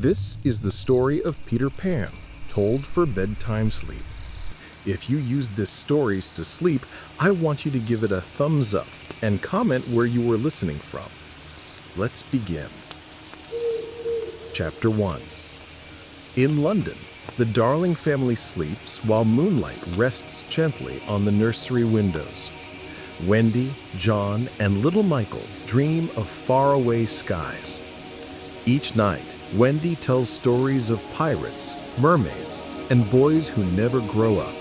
This is the story of Peter Pan, told for bedtime sleep. If you use this stories to sleep, I want you to give it a thumbs up and comment where you were listening from. Let's begin. Chapter 1. In London, the Darling family sleeps while moonlight rests gently on the nursery windows. Wendy, John, and little Michael dream of faraway skies. Each night, Wendy tells stories of pirates, mermaids, and boys who never grow up.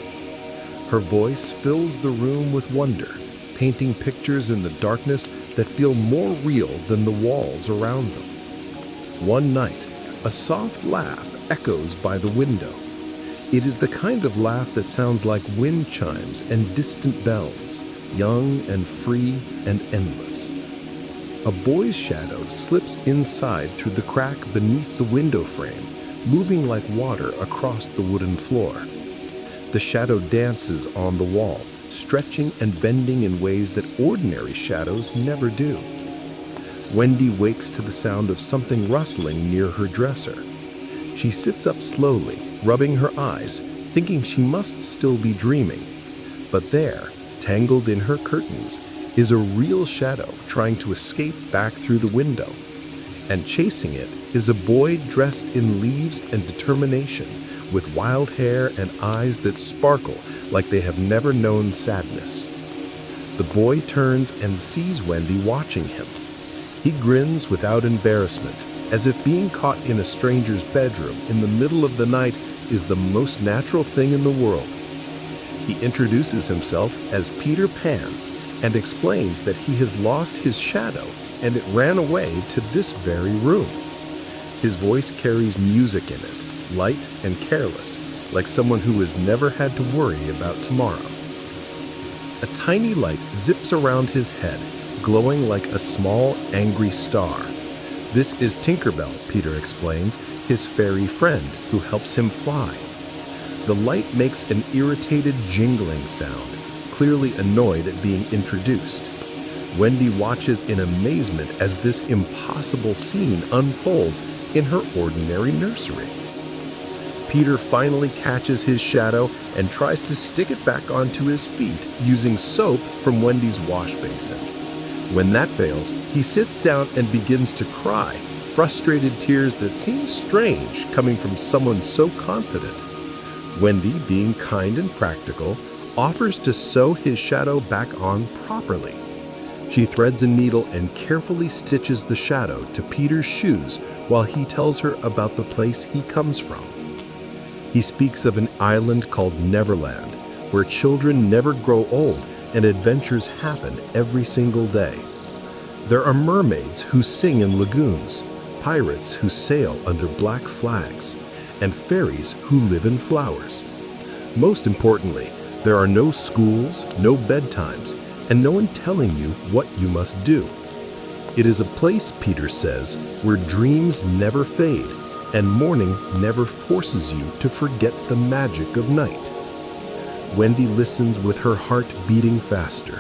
Her voice fills the room with wonder, painting pictures in the darkness that feel more real than the walls around them. One night, a soft laugh echoes by the window. It is the kind of laugh that sounds like wind chimes and distant bells, young and free and endless. A boy's shadow slips inside through the crack beneath the window frame, moving like water across the wooden floor. The shadow dances on the wall, stretching and bending in ways that ordinary shadows never do. Wendy wakes to the sound of something rustling near her dresser. She sits up slowly, rubbing her eyes, thinking she must still be dreaming. But there, tangled in her curtains, is a real shadow trying to escape back through the window. And chasing it is a boy dressed in leaves and determination, with wild hair and eyes that sparkle like they have never known sadness. The boy turns and sees Wendy watching him. He grins without embarrassment, as if being caught in a stranger's bedroom in the middle of the night is the most natural thing in the world. He introduces himself as Peter Pan and explains that he has lost his shadow and it ran away to this very room. His voice carries music in it, light and careless, like someone who has never had to worry about tomorrow. A tiny light zips around his head, glowing like a small, angry star. This is Tinkerbell, Peter explains, his fairy friend who helps him fly. The light makes an irritated jingling sound, clearly annoyed at being introduced. Wendy watches in amazement as this impossible scene unfolds in her ordinary nursery. Peter finally catches his shadow and tries to stick it back onto his feet using soap from Wendy's wash basin. When that fails, he sits down and begins to cry, frustrated tears that seem strange coming from someone so confident. Wendy, being kind and practical, offers to sew his shadow back on properly. She threads a needle and carefully stitches the shadow to Peter's shoes while he tells her about the place he comes from. He speaks of an island called Neverland, where children never grow old and adventures happen every single day. There are mermaids who sing in lagoons, pirates who sail under black flags, and fairies who live in flowers. Most importantly, there are no schools, no bedtimes, and no one telling you what you must do. It is a place, Peter says, where dreams never fade and morning never forces you to forget the magic of night. Wendy listens with her heart beating faster.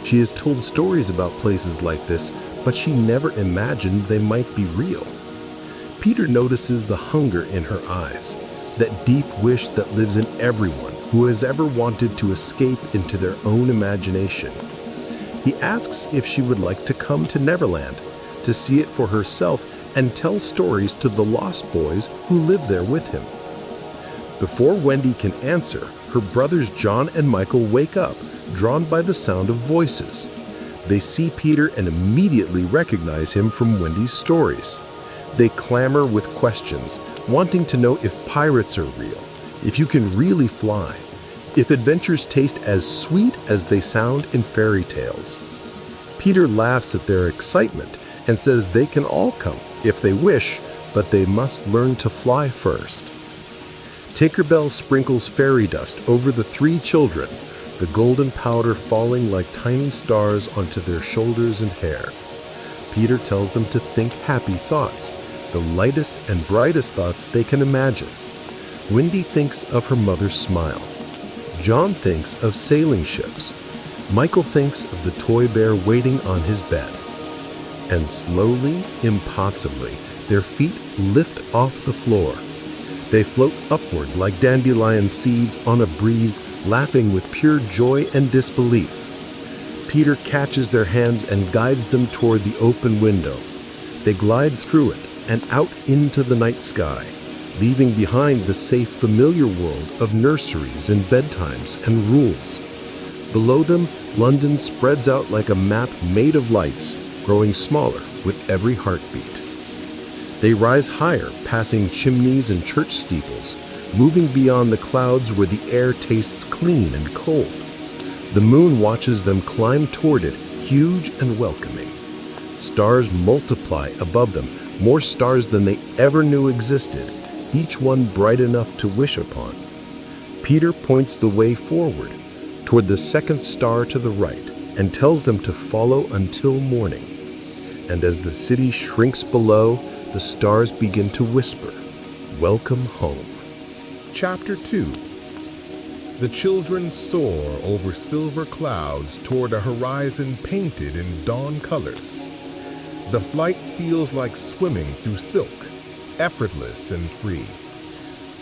She has told stories about places like this, but she never imagined they might be real. Peter notices the hunger in her eyes, that deep wish that lives in everyone who has ever wanted to escape into their own imagination. He asks if she would like to come to Neverland, to see it for herself and tell stories to the lost boys who live there with him. Before Wendy can answer, her brothers John and Michael wake up, drawn by the sound of voices. They see Peter and immediately recognize him from Wendy's stories. They clamor with questions, wanting to know if pirates are real, if you can really fly, if adventures taste as sweet as they sound in fairy tales. Peter laughs at their excitement and says they can all come if they wish, but they must learn to fly first. Tinkerbell sprinkles fairy dust over the three children, the golden powder falling like tiny stars onto their shoulders and hair. Peter tells them to think happy thoughts, the lightest and brightest thoughts they can imagine. Wendy thinks of her mother's smile. John thinks of sailing ships. Michael thinks of the toy bear waiting on his bed. And slowly, impossibly, Their feet lift off the floor. They float upward like dandelion seeds on a breeze, laughing with pure joy and disbelief. Peter catches their hands and guides them toward the open window. They glide through it and out into the night sky, leaving behind the safe, familiar world of nurseries and bedtimes and rules. Below them, London spreads out like a map made of lights, growing smaller with every heartbeat. They rise higher, passing chimneys and church steeples, moving beyond the clouds where the air tastes clean and cold. The moon watches them climb toward it, huge and welcoming. Stars multiply above them, more stars than they ever knew existed, each one bright enough to wish upon. Peter points the way forward, toward the second star to the right, and tells them to follow until morning. And as the city shrinks below, the stars begin to whisper, "Welcome home." Chapter 2. The children soar over silver clouds toward a horizon painted in dawn colors. The flight feels like swimming through silk, effortless and free.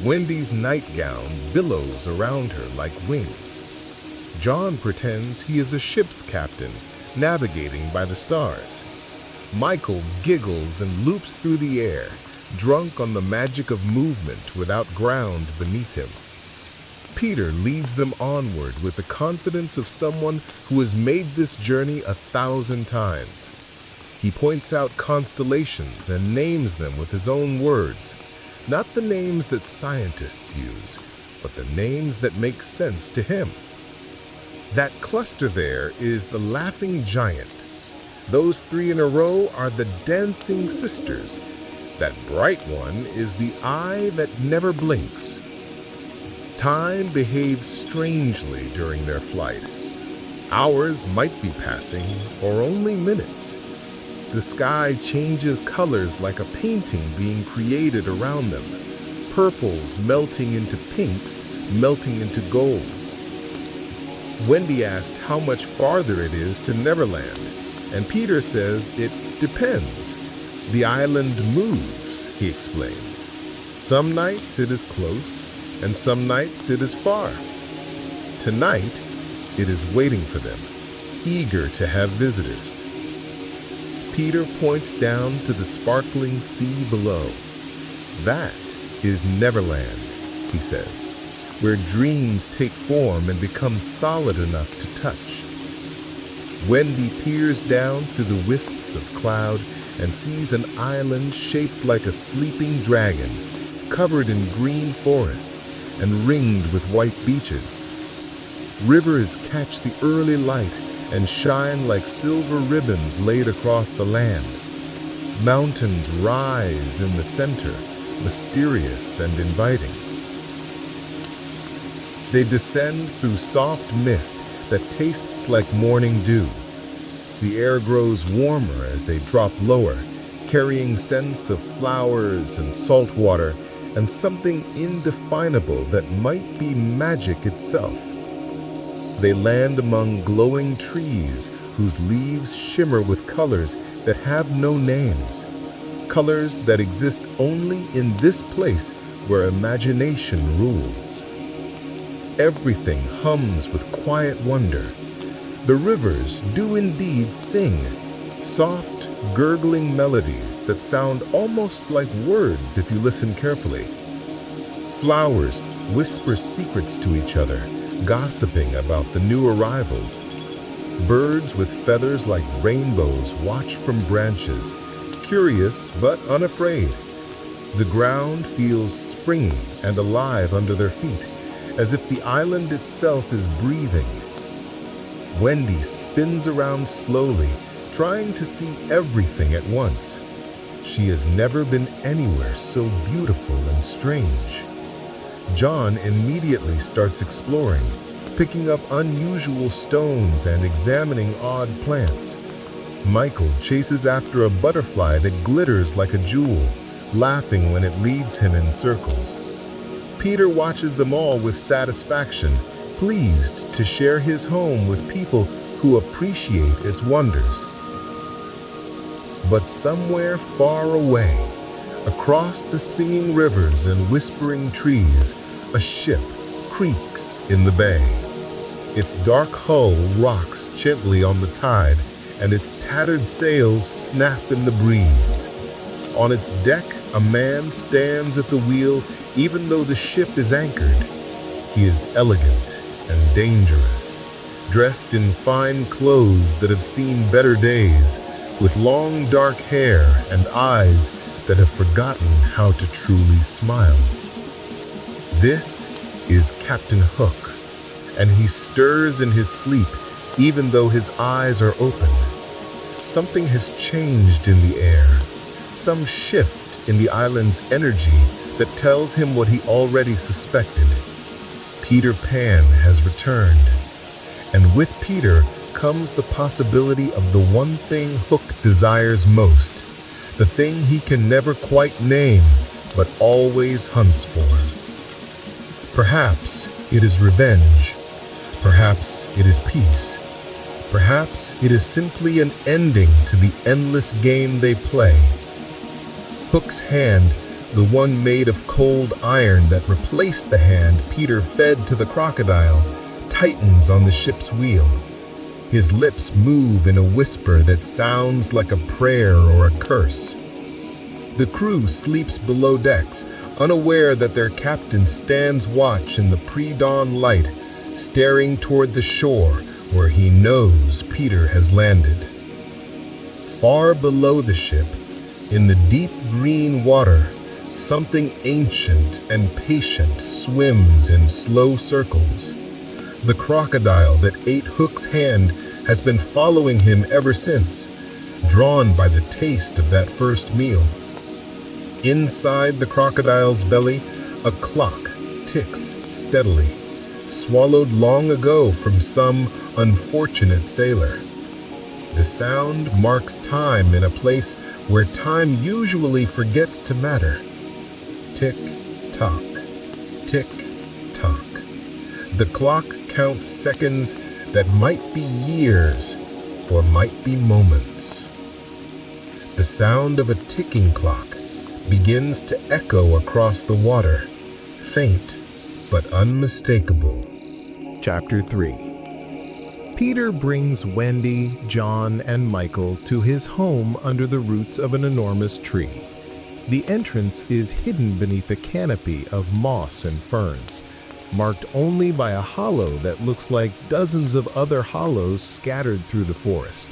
Wendy's nightgown billows around her like wings. John pretends he is a ship's captain, navigating by the stars. Michael giggles and loops through the air, drunk on the magic of movement without ground beneath him. Peter leads them onward with the confidence of someone who has made this journey 1,000 times. He points out constellations and names them with his own words, not the names that scientists use, but the names that make sense to him. That cluster there is the laughing giant. Those 3 in a row are the dancing sisters. That bright one is the eye that never blinks. Time behaves strangely during their flight. Hours might be passing, or only minutes. The sky changes colors like a painting being created around them. Purples melting into pinks, melting into golds. Wendy asked how much farther it is to Neverland, and Peter says it depends. The island moves, he explains. Some nights it is close, and some nights it is far. Tonight, it is waiting for them, eager to have visitors. Peter points down to the sparkling sea below. That is Neverland, he says, where dreams take form and become solid enough to touch. Wendy peers down through the wisps of cloud and sees an island shaped like a sleeping dragon, covered in green forests and ringed with white beaches. Rivers catch the early light and shine like silver ribbons laid across the land. Mountains rise in the center, mysterious and inviting. They descend through soft mist that tastes like morning dew. The air grows warmer as they drop lower, carrying scents of flowers and salt water and something indefinable that might be magic itself. They land among glowing trees whose leaves shimmer with colors that have no names, colors that exist only in this place where imagination rules. Everything hums with quiet wonder. The rivers do indeed sing, soft, gurgling melodies that sound almost like words if you listen carefully. Flowers whisper secrets to each other, gossiping about the new arrivals. Birds with feathers like rainbows watch from branches, curious but unafraid. The ground feels springy and alive under their feet, as if the island itself is breathing. Wendy spins around slowly, trying to see everything at once. She has never been anywhere so beautiful and strange. John immediately starts exploring, picking up unusual stones and examining odd plants. Michael chases after a butterfly that glitters like a jewel, laughing when it leads him in circles. Peter watches them all with satisfaction, pleased to share his home with people who appreciate its wonders. But somewhere far away, Across the singing rivers and whispering trees, a ship creaks in the bay. Its dark hull rocks gently on the tide, and its tattered sails snap in the breeze. On its deck, a man stands at the wheel, even though the ship is anchored. He is elegant and dangerous, dressed in fine clothes that have seen better days, with long dark hair and eyes that have forgotten how to truly smile. This is Captain Hook, and he stirs in his sleep even though his eyes are open. Something has changed in the air, some shift in the island's energy that tells him what he already suspected. Peter Pan has returned, and with Peter comes the possibility of the one thing Hook desires most, the thing he can never quite name but always hunts for. Perhaps it is revenge, perhaps it is peace, perhaps it is simply an ending to the endless game they play. Hook's hand, the one made of cold iron that replaced the hand Peter fed to the crocodile, tightens on the ship's wheel. His lips move in a whisper that sounds like a prayer or a curse. The crew sleeps below decks, unaware that their captain stands watch in the pre-dawn light, staring toward the shore where he knows Peter has landed. Far below the ship, in the deep green water, something ancient and patient swims in slow circles. The crocodile that ate Hook's hand has been following him ever since, drawn by the taste of that first meal. Inside the crocodile's belly, a clock ticks steadily, swallowed long ago from some unfortunate sailor. The sound marks time in a place where time usually forgets to matter. Tick-tock, tick-tock. The clock counts seconds that might be years or might be moments. The sound of a ticking clock begins to echo across the water, faint but unmistakable. Chapter 3. Peter brings Wendy, John, and Michael to his home under the roots of an enormous tree. The entrance is hidden beneath a canopy of moss and ferns, marked only by a hollow that looks like dozens of other hollows scattered through the forest.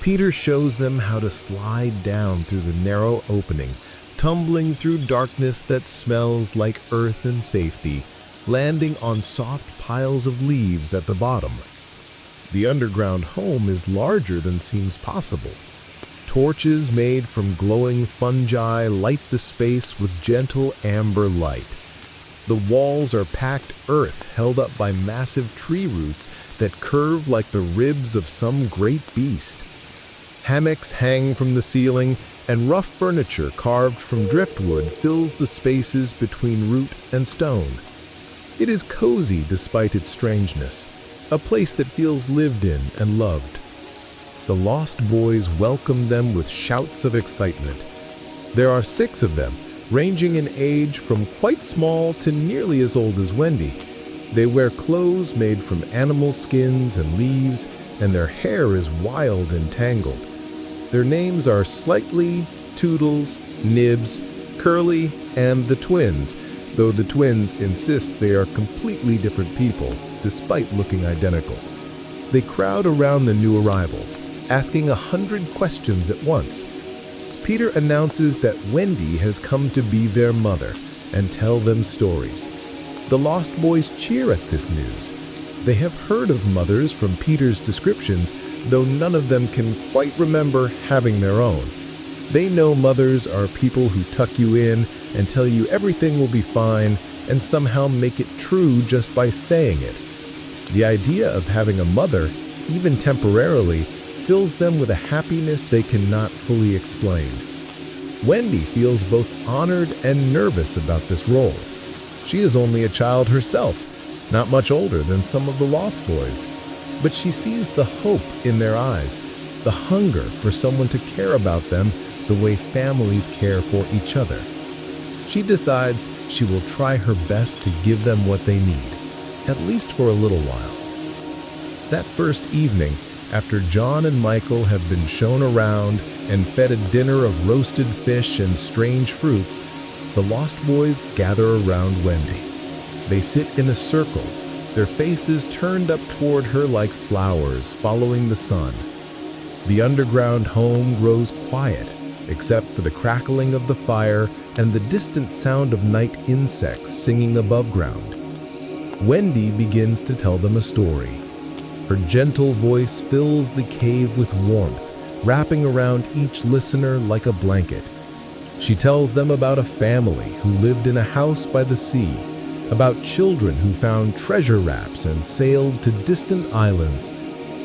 Peter shows them how to slide down through the narrow opening, tumbling through darkness that smells like earth and safety, landing on soft piles of leaves at the bottom. The underground home is larger than seems possible. Torches made from glowing fungi light the space with gentle amber light. The walls are packed earth held up by massive tree roots that curve like the ribs of some great beast. Hammocks hang from the ceiling, and rough furniture carved from driftwood fills the spaces between root and stone. It is cozy despite its strangeness, a place that feels lived in and loved. The Lost Boys welcome them with shouts of excitement. There are 6 of them, ranging in age from quite small to nearly as old as Wendy. They wear clothes made from animal skins and leaves, and their hair is wild and tangled. Their names are Slightly, Toodles, Nibs, Curly, and the Twins, though the twins insist they are completely different people, despite looking identical. They crowd around the new arrivals, asking 100 questions at once. Peter announces that Wendy has come to be their mother and tell them stories. The Lost Boys cheer at this news. They have heard of mothers from Peter's descriptions, though none of them can quite remember having their own. They know mothers are people who tuck you in and tell you everything will be fine and somehow make it true just by saying it. The idea of having a mother, even temporarily, fills them with a happiness they cannot fully explain. Wendy feels both honored and nervous about this role. She is only a child herself, not much older than some of the Lost Boys, but she sees the hope in their eyes, the hunger for someone to care about them the way families care for each other. She decides she will try her best to give them what they need, at least for a little while. That first evening, after John and Michael have been shown around and fed a dinner of roasted fish and strange fruits, the Lost Boys gather around Wendy. They sit in a circle, their faces turned up toward her like flowers following the sun. The underground home grows quiet, except for the crackling of the fire and the distant sound of night insects singing above ground. Wendy begins to tell them a story. Her gentle voice fills the cave with warmth, wrapping around each listener like a blanket. She tells them about a family who lived in a house by the sea, about children who found treasure wraps and sailed to distant islands,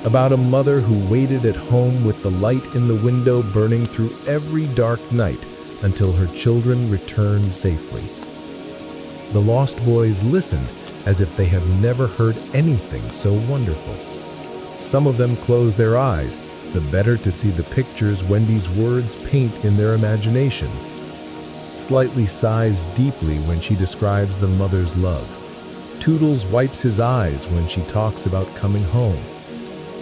about a mother who waited at home with the light in the window burning through every dark night until her children returned safely. The Lost Boys listen as if they have never heard anything so wonderful. Some of them close their eyes, the better to see the pictures Wendy's words paint in their imaginations. Slightly sighs deeply when she describes the mother's love. Toodles wipes his eyes when she talks about coming home.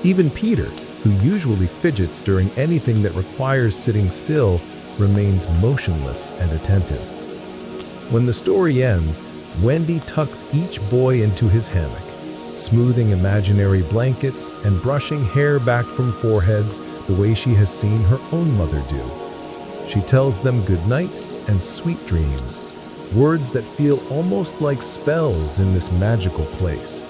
Even Peter, who usually fidgets during anything that requires sitting still, remains motionless and attentive. When the story ends, Wendy tucks each boy into his hammock, smoothing imaginary blankets and brushing hair back from foreheads the way she has seen her own mother do. She tells them good night and sweet dreams, words that feel almost like spells in this magical place.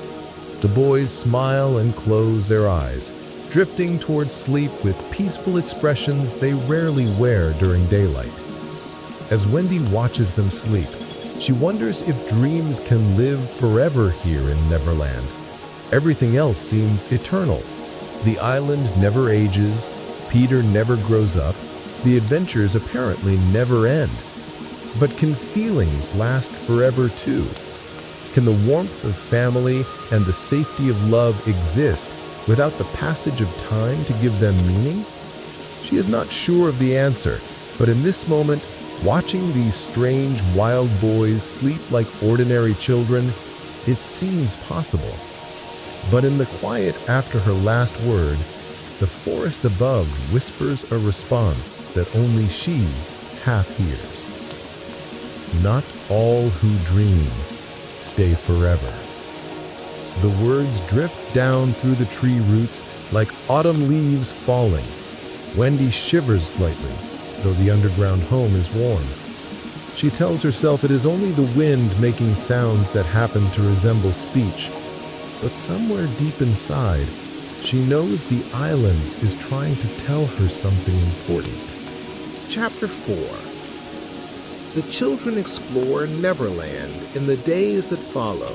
The boys smile and close their eyes, drifting towards sleep with peaceful expressions they rarely wear during daylight. As Wendy watches them sleep, she wonders if dreams can live forever here in Neverland. Everything else seems eternal. The island never ages, Peter never grows up, the adventures apparently never end. But can feelings last forever too? Can the warmth of family and the safety of love exist without the passage of time to give them meaning? She is not sure of the answer, but in this moment, watching these strange wild boys sleep like ordinary children, it seems possible. But in the quiet after her last word, the forest above whispers a response that only she half hears. Not all who dream stay forever. The words drift down through the tree roots like autumn leaves falling. Wendy shivers slightly, though the underground home is warm. She tells herself it is only the wind making sounds that happen to resemble speech. But somewhere deep inside, she knows the island is trying to tell her something important. Chapter 4. The children explore Neverland in the days that follow,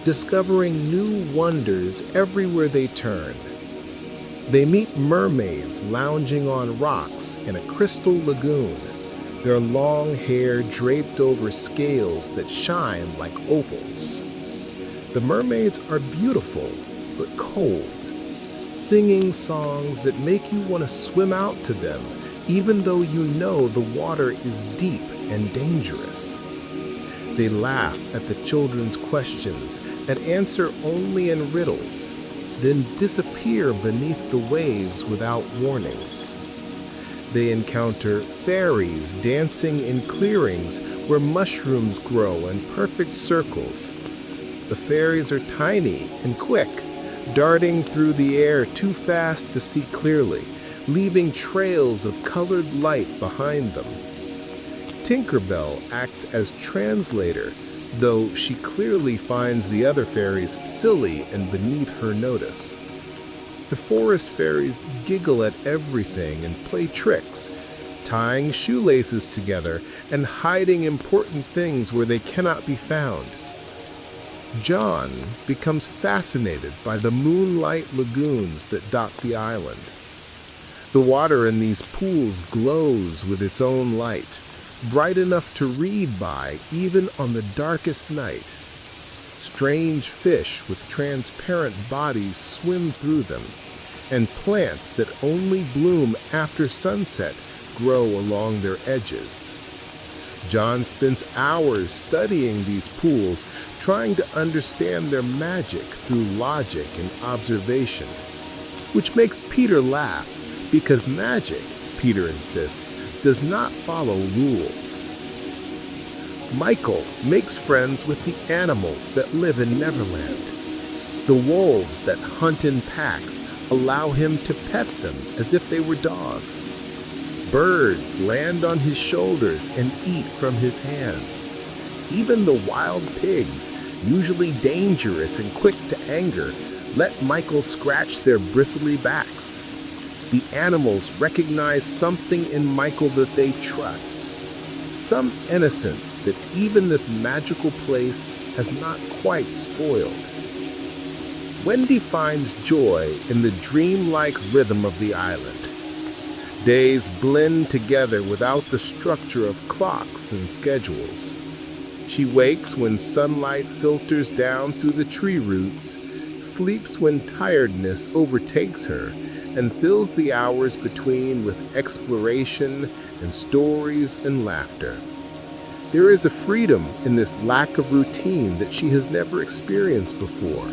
discovering new wonders everywhere they turn. They meet mermaids lounging on rocks in a crystal lagoon, their long hair draped over scales that shine like opals. The mermaids are beautiful, but cold, singing songs that make you want to swim out to them, even though you know the water is deep and dangerous. They laugh at the children's questions and answer only in riddles, then disappear beneath the waves without warning. They encounter fairies dancing in clearings where mushrooms grow in perfect circles. The fairies are tiny and quick, darting through the air too fast to see clearly, leaving trails of colored light behind them. Tinkerbell acts as translator, though she clearly finds the other fairies silly and beneath her notice. The forest fairies giggle at everything and play tricks, tying shoelaces together and hiding important things where they cannot be found. John becomes fascinated by the moonlight lagoons that dot the island. The water in these pools glows with its own light, bright enough to read by even on the darkest night. Strange fish with transparent bodies swim through them, and plants that only bloom after sunset grow along their edges. John spends hours studying these pools, trying to understand their magic through logic and observation, which makes Peter laugh because magic, Peter insists, does not follow rules. Michael makes friends with the animals that live in Neverland. The wolves that hunt in packs allow him to pet them as if they were dogs. Birds land on his shoulders and eat from his hands. Even the wild pigs, usually dangerous and quick to anger, let Michael scratch their bristly backs. The animals recognize something in Michael that they trust, some innocence that even this magical place has not quite spoiled. Wendy finds joy in the dreamlike rhythm of the island. Days blend together without the structure of clocks and schedules. She wakes when sunlight filters down through the tree roots, sleeps when tiredness overtakes her, and fills the hours between with exploration and stories and laughter. There is a freedom in this lack of routine that she has never experienced before.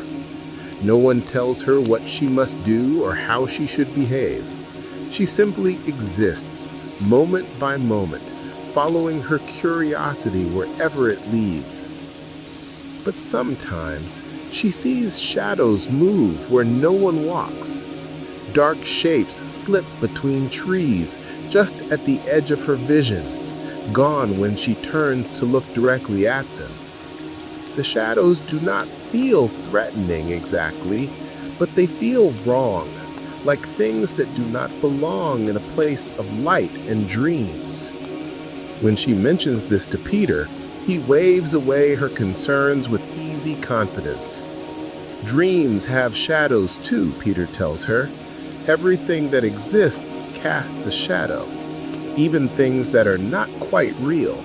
No one tells her what she must do or how she should behave. She simply exists, moment by moment, following her curiosity wherever it leads. But sometimes she sees shadows move where no one walks. Dark shapes slip between trees just at the edge of her vision, gone when she turns to look directly at them. The shadows do not feel threatening exactly, but they feel wrong, like things that do not belong in a place of light and dreams. When she mentions this to Peter, he waves away her concerns with easy confidence. Dreams have shadows too, Peter tells her. Everything that exists casts a shadow, even things that are not quite real.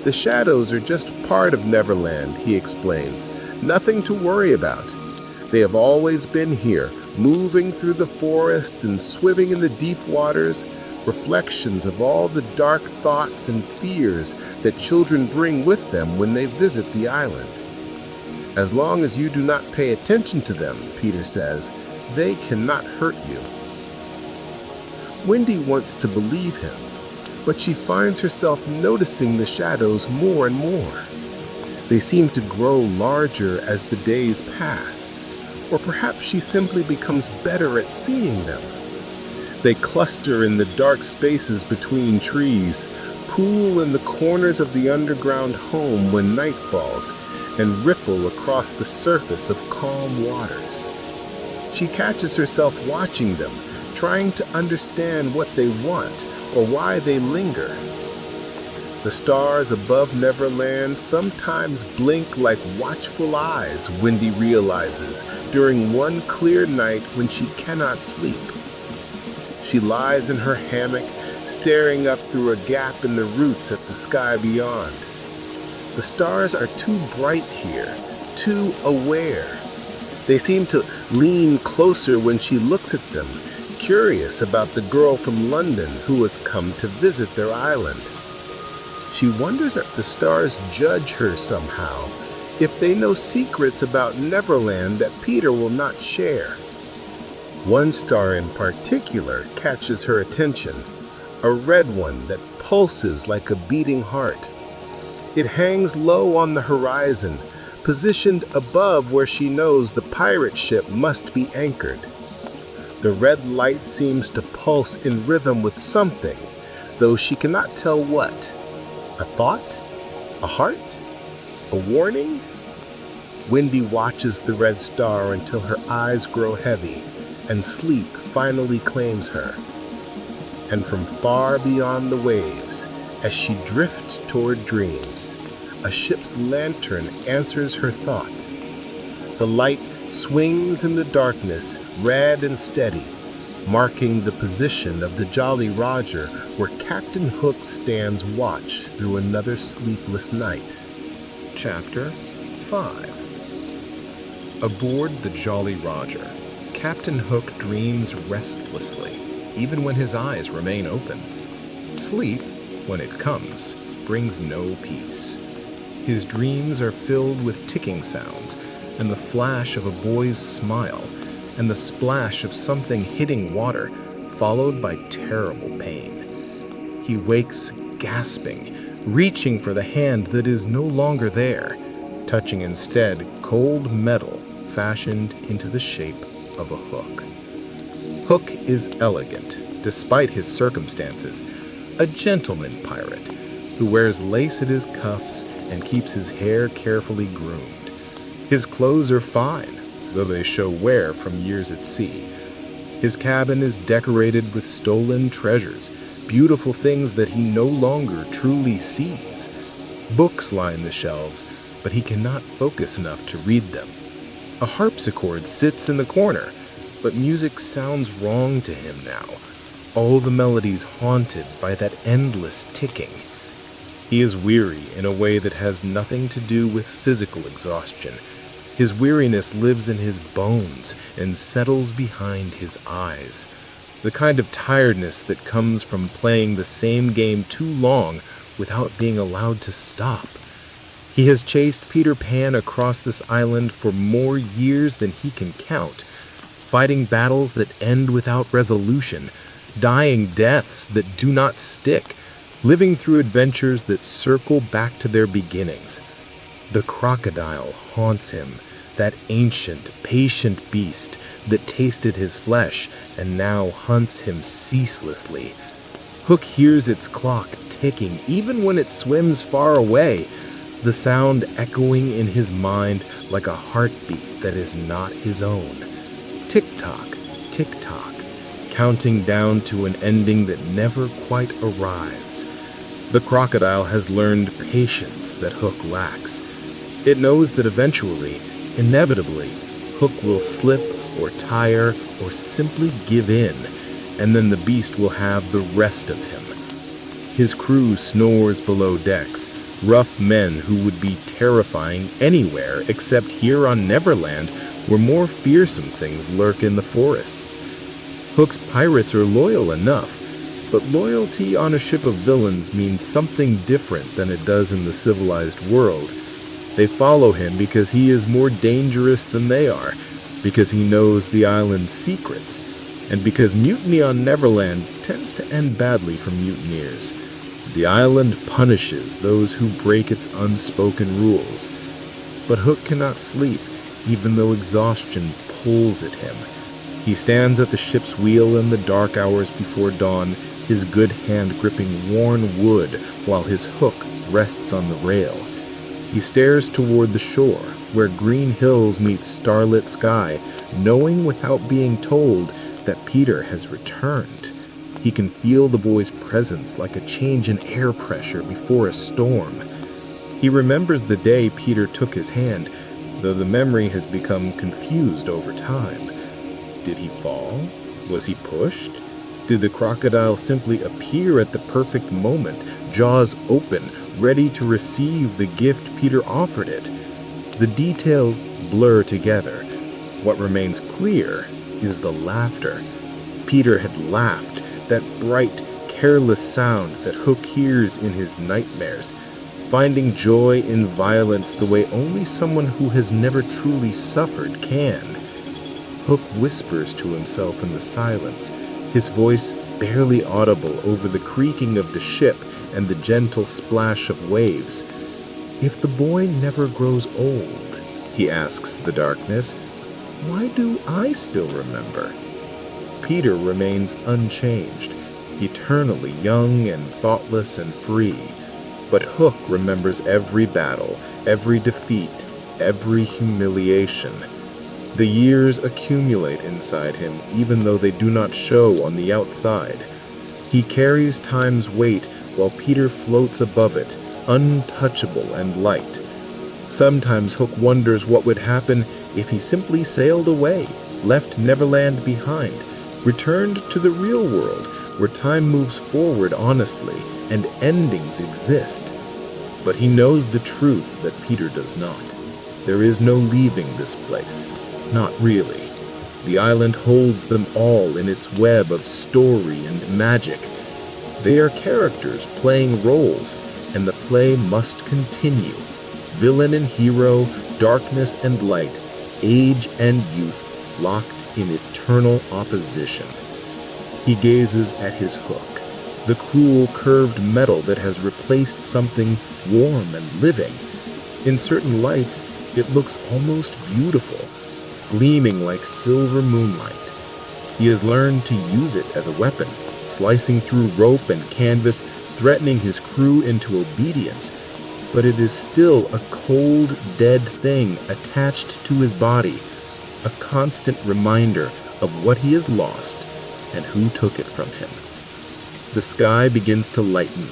The shadows are just part of Neverland, he explains. Nothing to worry about. They have always been here, moving through the forests and swimming in the deep waters, reflections of all the dark thoughts and fears that children bring with them when they visit the island. As long as you do not pay attention to them, Peter says, they cannot hurt you. Wendy wants to believe him, but she finds herself noticing the shadows more and more. They seem to grow larger as the days pass, or perhaps she simply becomes better at seeing them. They cluster in the dark spaces between trees, pool in the corners of the underground home when night falls, and ripple across the surface of calm waters. She catches herself watching them, trying to understand what they want or why they linger. The stars above Neverland sometimes blink like watchful eyes, Wendy realizes, during one clear night when she cannot sleep. She lies in her hammock, staring up through a gap in the roots at the sky beyond. The stars are too bright here, too aware. They seem to lean closer when she looks at them, curious about the girl from London who has come to visit their island. She wonders if the stars judge her somehow, if they know secrets about Neverland that Peter will not share. One star in particular catches her attention, a red one that pulses like a beating heart. It hangs low on the horizon, positioned above where she knows the pirate ship must be anchored. The red light seems to pulse in rhythm with something, though she cannot tell what. A thought? A heart? A warning? Wendy watches the red star until her eyes grow heavy and sleep finally claims her. And from far beyond the waves, as she drifts toward dreams, a ship's lantern answers her thought. The light swings in the darkness, red and steady, marking the position of the Jolly Roger where Captain Hook stands watch through another sleepless night. Chapter 5. Aboard the Jolly Roger, Captain Hook dreams restlessly, even when his eyes remain open. Sleep, when it comes, brings no peace. His dreams are filled with ticking sounds, and the flash of a boy's smile, and the splash of something hitting water, followed by terrible pain. He wakes gasping, reaching for the hand that is no longer there, touching instead cold metal fashioned into the shape of a hook. Hook is elegant, despite his circumstances, a gentleman pirate who wears lace at his cuffs and keeps his hair carefully groomed. His clothes are fine, though they show wear from years at sea. His cabin is decorated with stolen treasures, beautiful things that he no longer truly sees. Books line the shelves, but he cannot focus enough to read them. A harpsichord sits in the corner, but music sounds wrong to him now, all the melodies haunted by that endless ticking. He is weary in a way that has nothing to do with physical exhaustion. His weariness lives in his bones and settles behind his eyes, the kind of tiredness that comes from playing the same game too long without being allowed to stop. He has chased Peter Pan across this island for more years than he can count, fighting battles that end without resolution, dying deaths that do not stick, living through adventures that circle back to their beginnings. The crocodile haunts him, that ancient, patient beast that tasted his flesh and now hunts him ceaselessly. Hook hears its clock ticking even when it swims far away, the sound echoing in his mind like a heartbeat that is not his own. Tick-tock, tick-tock, counting down to an ending that never quite arrives. The crocodile has learned patience that Hook lacks. It knows that eventually, inevitably, Hook will slip or tire or simply give in, and then the beast will have the rest of him. His crew snores below decks, rough men who would be terrifying anywhere except here on Neverland, where more fearsome things lurk in the forests. Hook's pirates are loyal enough, but loyalty on a ship of villains means something different than it does in the civilized world. They follow him because he is more dangerous than they are, because he knows the island's secrets, and because mutiny on Neverland tends to end badly for mutineers. The island punishes those who break its unspoken rules. But Hook cannot sleep, even though exhaustion pulls at him. He stands at the ship's wheel in the dark hours before dawn, his good hand gripping worn wood while his hook rests on the rail. He stares toward the shore, where green hills meet starlit sky, knowing without being told that Peter has returned. He can feel the boy's presence like a change in air pressure before a storm. He remembers the day Peter took his hand, though the memory has become confused over time. Did he fall? Was he pushed? Did the crocodile simply appear at the perfect moment, jaws open, ready to receive the gift Peter offered it? The details blur together. What remains clear is the laughter. Peter had laughed, that bright, careless sound that Hook hears in his nightmares, finding joy in violence the way only someone who has never truly suffered can. Hook whispers to himself in the silence, his voice barely audible over the creaking of the ship and the gentle splash of waves. If the boy never grows old, he asks the darkness, why do I still remember? Peter remains unchanged, eternally young and thoughtless and free. But Hook remembers every battle, every defeat, every humiliation. The years accumulate inside him, even though they do not show on the outside. He carries time's weight while Peter floats above it, untouchable and light. Sometimes Hook wonders what would happen if he simply sailed away, left Neverland behind, returned to the real world where time moves forward honestly and endings exist. But he knows the truth that Peter does not. There is no leaving this place. Not really. The island holds them all in its web of story and magic. They are characters playing roles, and the play must continue. Villain and hero, darkness and light, age and youth, locked in eternal opposition. He gazes at his hook, the cruel curved metal that has replaced something warm and living. In certain lights, it looks almost beautiful, gleaming like silver moonlight. He has learned to use it as a weapon, slicing through rope and canvas, threatening his crew into obedience. But it is still a cold, dead thing attached to his body, a constant reminder of what he has lost and who took it from him. The sky begins to lighten,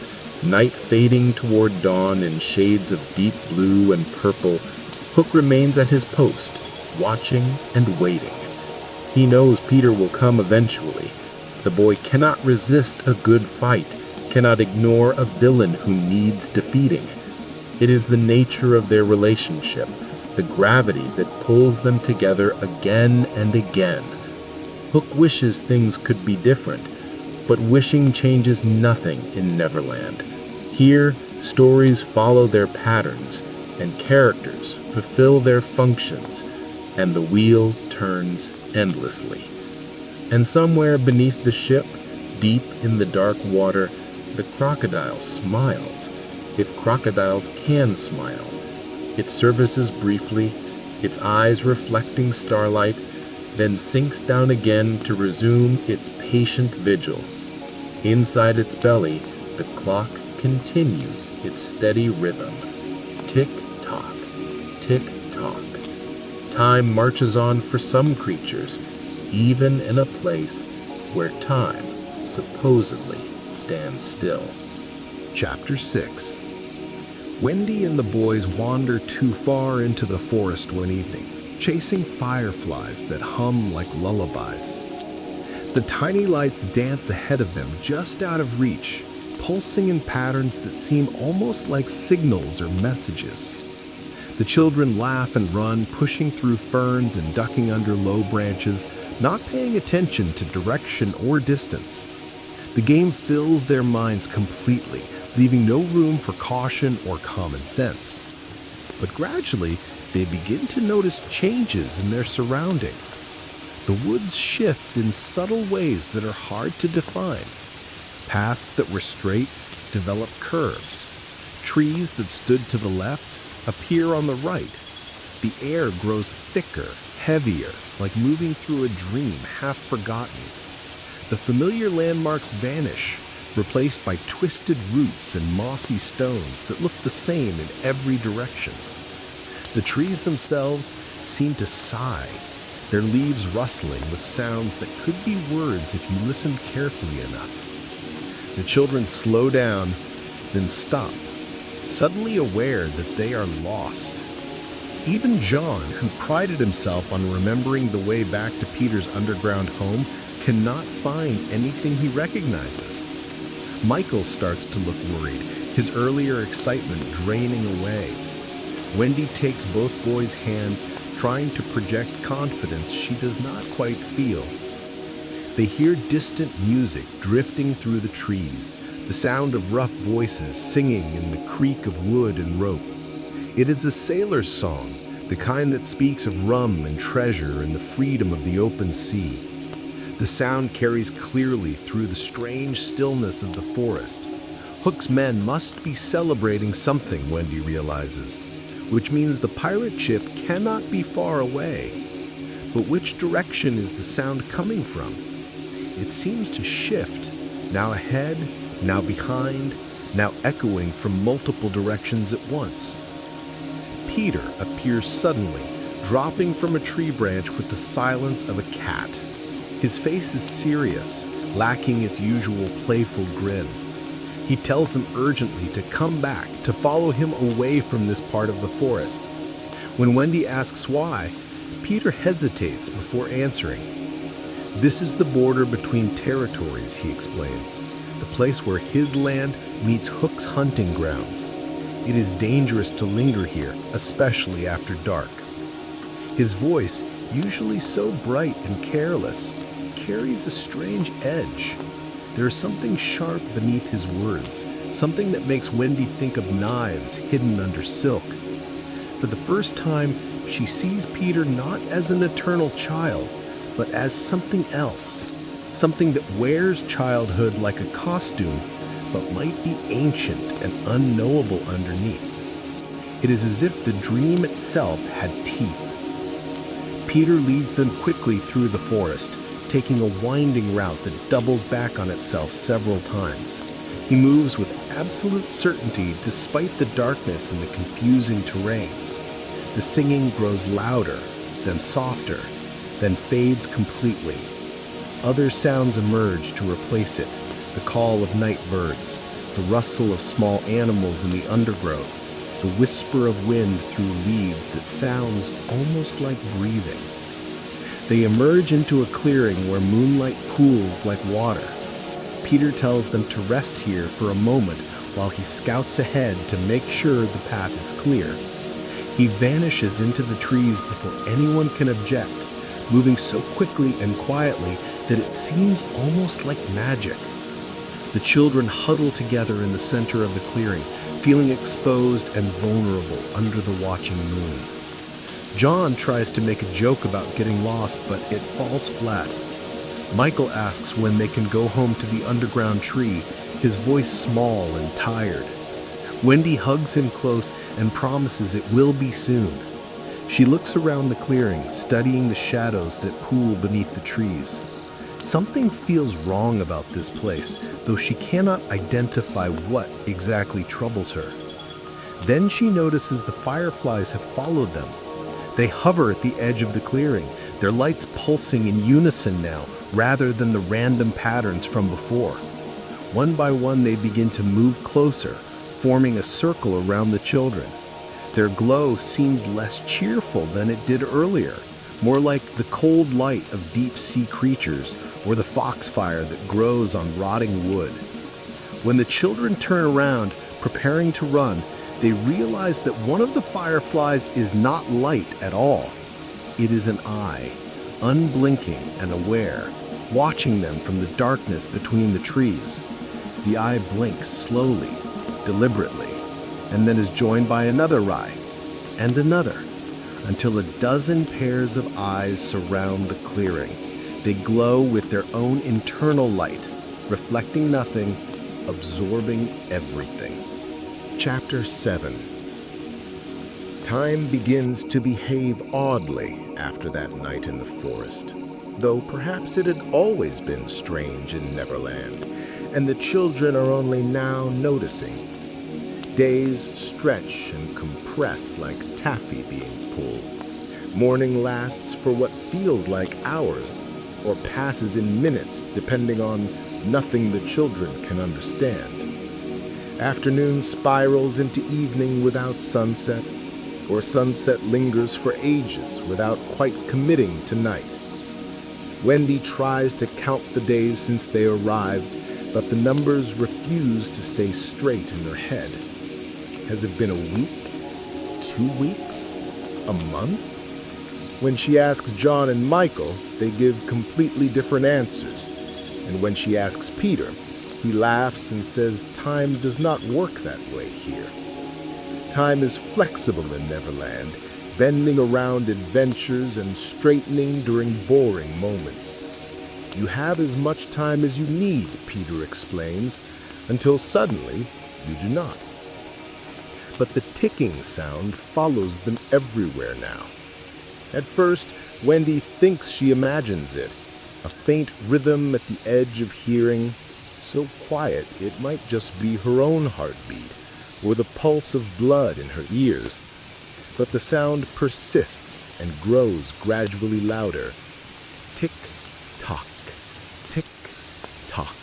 night fading toward dawn in shades of deep blue and purple. Hook remains at his post, watching and waiting. He knows Peter will come eventually. The boy cannot resist a good fight, cannot ignore a villain who needs defeating. It is the nature of their relationship, the gravity that pulls them together again and again. Hook wishes things could be different, but wishing changes nothing in Neverland. Here, stories follow their patterns, and characters fulfill their functions, and the wheel turns endlessly. And somewhere beneath the ship, deep in the dark water, the crocodile smiles, if crocodiles can smile. It surfaces briefly, its eyes reflecting starlight, then sinks down again to resume its patient vigil. Inside its belly, the clock continues its steady rhythm. Tick-tock, tick-tock. Time marches on for some creatures, even in a place where time supposedly stands still. Chapter 6. Wendy and the boys wander too far into the forest one evening, chasing fireflies that hum like lullabies. The tiny lights dance ahead of them, just out of reach, pulsing in patterns that seem almost like signals or messages. The children laugh and run, pushing through ferns and ducking under low branches, not paying attention to direction or distance. The game fills their minds completely, leaving no room for caution or common sense. But gradually, they begin to notice changes in their surroundings. The woods shift in subtle ways that are hard to define. Paths that were straight develop curves. Trees that stood to the left appear on the right. The air grows thicker, heavier, like moving through a dream half forgotten. The familiar landmarks vanish, replaced by twisted roots and mossy stones that look the same in every direction. The trees themselves seem to sigh, their leaves rustling with sounds that could be words if you listened carefully enough. The children slow down, then stop, suddenly aware that they are lost. Even John, who prided himself on remembering the way back to Peter's underground home, cannot find anything he recognizes. Michael starts to look worried, his earlier excitement draining away. Wendy takes both boys' hands, trying to project confidence she does not quite feel. They hear distant music drifting through the trees, the sound of rough voices singing in the creak of wood and rope. It is a sailor's song, the kind that speaks of rum and treasure and the freedom of the open sea. The sound carries clearly through the strange stillness of the forest. Hook's men must be celebrating something, Wendy realizes, which means the pirate ship cannot be far away. But which direction is the sound coming from? It seems to shift, now ahead, now behind, now echoing from multiple directions at once. Peter appears suddenly, dropping from a tree branch with the silence of a cat. His face is serious, lacking its usual playful grin. He tells them urgently to come back, to follow him away from this part of the forest. When Wendy asks why, Peter hesitates before answering. This is the border between territories, he explains, the place where his land meets Hook's hunting grounds. It is dangerous to linger here, especially after dark. His voice, usually so bright and careless, carries a strange edge. There is something sharp beneath his words, something that makes Wendy think of knives hidden under silk. For the first time, she sees Peter not as an eternal child, but as something else, something that wears childhood like a costume, but might be ancient and unknowable underneath. It is as if the dream itself had teeth. Peter leads them quickly through the forest, taking a winding route that doubles back on itself several times. He moves with absolute certainty despite the darkness and the confusing terrain. The singing grows louder, then softer, then fades completely. Other sounds emerge to replace it, the call of night birds, the rustle of small animals in the undergrowth, the whisper of wind through leaves that sounds almost like breathing. They emerge into a clearing where moonlight pools like water. Peter tells them to rest here for a moment while he scouts ahead to make sure the path is clear. He vanishes into the trees before anyone can object, moving so quickly and quietly that it seems almost like magic. The children huddle together in the center of the clearing, feeling exposed and vulnerable under the watching moon. John tries to make a joke about getting lost, but it falls flat. Michael asks when they can go home to the underground tree, his voice small and tired. Wendy hugs him close and promises it will be soon. She looks around the clearing, studying the shadows that pool beneath the trees. Something feels wrong about this place, though she cannot identify what exactly troubles her. Then she notices the fireflies have followed them. They hover at the edge of the clearing, their lights pulsing in unison now, rather than the random patterns from before. One by one, they begin to move closer, forming a circle around the children. Their glow seems less cheerful than it did earlier, more like the cold light of deep-sea creatures or the foxfire that grows on rotting wood. When the children turn around, preparing to run, they realize that one of the fireflies is not light at all. It is an eye, unblinking and aware, watching them from the darkness between the trees. The eye blinks slowly, deliberately, and then is joined by another eye, and another, until a dozen pairs of eyes surround the clearing. They glow with their own internal light, reflecting nothing, absorbing everything. Chapter 7. Time begins to behave oddly after that night in the forest, though perhaps it had always been strange in Neverland, and the children are only now noticing. Days stretch and compress like taffy being pulled. Morning lasts for what feels like hours, or passes in minutes depending on nothing the children can understand. Afternoon spirals into evening without sunset, or sunset lingers for ages without quite committing to night. Wendy tries to count the days since they arrived, but the numbers refuse to stay straight in her head. Has it been a week? 2 weeks? A month? When she asks John and Michael, they give completely different answers. And when she asks Peter, he laughs and says time does not work that way here. Time is flexible in Neverland, bending around adventures and straightening during boring moments. You have as much time as you need, Peter explains, until suddenly you do not. But the ticking sound follows them everywhere now. At first, Wendy thinks she imagines it, a faint rhythm at the edge of hearing, so quiet it might just be her own heartbeat, or the pulse of blood in her ears. But the sound persists and grows gradually louder. Tick-tock, tick-tock,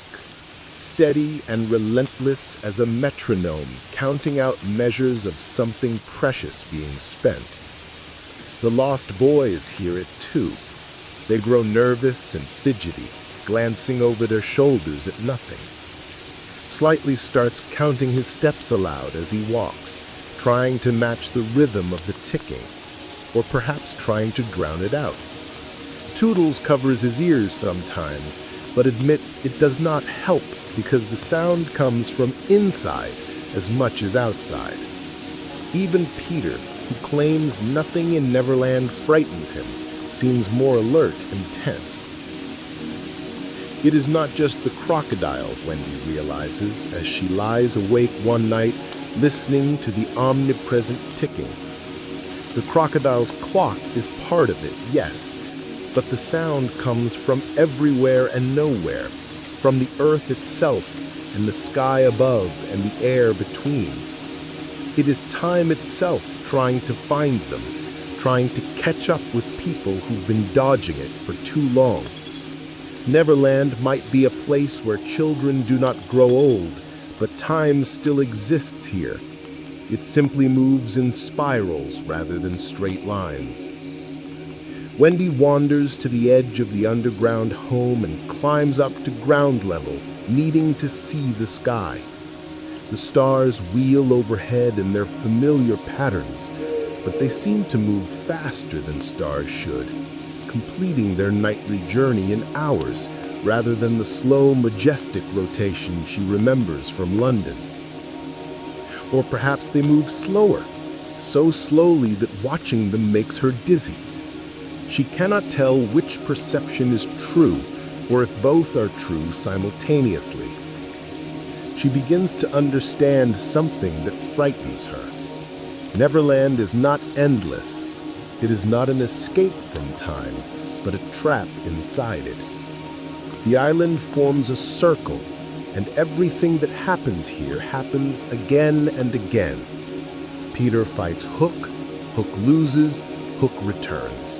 steady and relentless as a metronome counting out measures of something precious being spent. The lost boys hear it too. They grow nervous and fidgety, glancing over their shoulders at nothing. Slightly starts counting his steps aloud as he walks, trying to match the rhythm of the ticking, or perhaps trying to drown it out. Toodles covers his ears sometimes, but admits it does not help because the sound comes from inside as much as outside. Even Peter, who claims nothing in Neverland frightens him, seems more alert and tense. It is not just the crocodile, Wendy realizes as she lies awake one night listening to the omnipresent ticking. The crocodile's clock is part of it, yes, but the sound comes from everywhere and nowhere, from the earth itself and the sky above and the air between. It is time itself trying to find them, trying to catch up with people who've been dodging it for too long. Neverland might be a place where children do not grow old, but time still exists here. It simply moves in spirals rather than straight lines. Wendy wanders to the edge of the underground home and climbs up to ground level, needing to see the sky. The stars wheel overhead in their familiar patterns, but they seem to move faster than stars should, completing their nightly journey in hours rather than the slow, majestic rotation she remembers from London. Or perhaps they move slower, so slowly that watching them makes her dizzy. She cannot tell which perception is true or if both are true simultaneously. She begins to understand something that frightens her. Neverland is not endless. It is not an escape from time, but a trap inside it. The island forms a circle, and everything that happens here happens again and again. Peter fights Hook, Hook loses, Hook returns.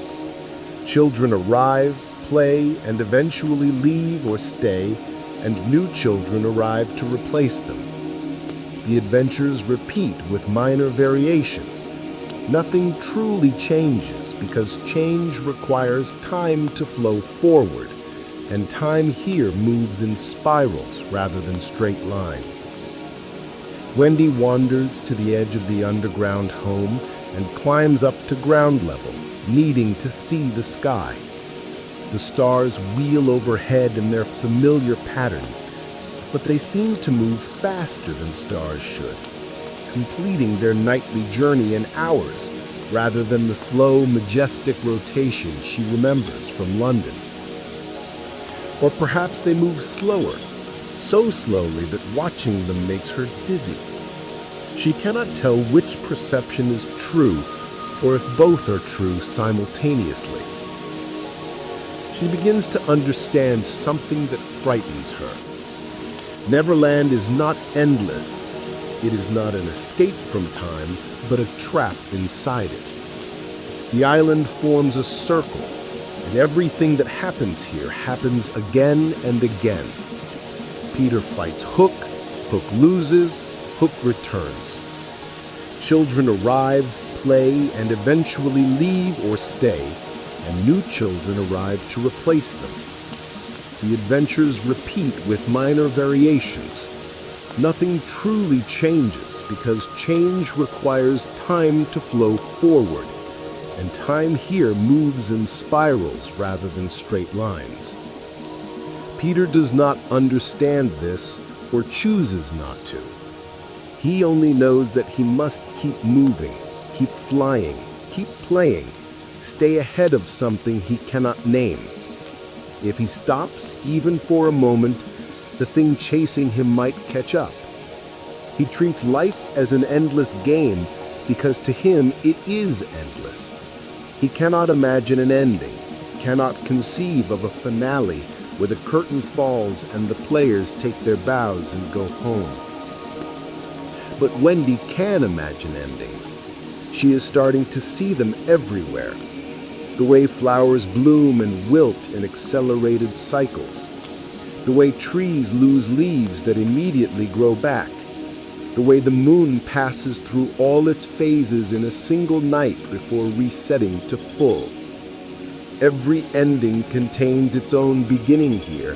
Children arrive, play, and eventually leave or stay, and new children arrive to replace them. The adventures repeat with minor variations. Nothing truly changes because change requires time to flow forward, and time here moves in spirals rather than straight lines. Wendy wanders to the edge of the underground home and climbs up to ground level, needing to see the sky. The stars wheel overhead in their familiar patterns, but they seem to move faster than stars should, completing their nightly journey in hours rather than the slow, majestic rotation she remembers from London. Or perhaps they move slower, so slowly that watching them makes her dizzy. She cannot tell which perception is true or if both are true simultaneously. She begins to understand something that frightens her. Neverland is not endless. It is not an escape from time, but a trap inside it. The island forms a circle, and everything that happens here happens again and again. Peter fights Hook, Hook loses, Hook returns. Children arrive, play, and eventually leave or stay, and new children arrive to replace them. The adventures repeat with minor variations. Nothing truly changes because change requires time to flow forward, and time here moves in spirals rather than straight lines. Peter does not understand this or chooses not to. He only knows that he must keep moving, keep flying, keep playing, stay ahead of something he cannot name. If he stops, even for a moment, the thing chasing him might catch up. He treats life as an endless game because to him it is endless. He cannot imagine an ending, cannot conceive of a finale where the curtain falls and the players take their bows and go home. But Wendy can imagine endings. She is starting to see them everywhere. The way flowers bloom and wilt in accelerated cycles. The way trees lose leaves that immediately grow back. The way the moon passes through all its phases in a single night before resetting to full. Every ending contains its own beginning here,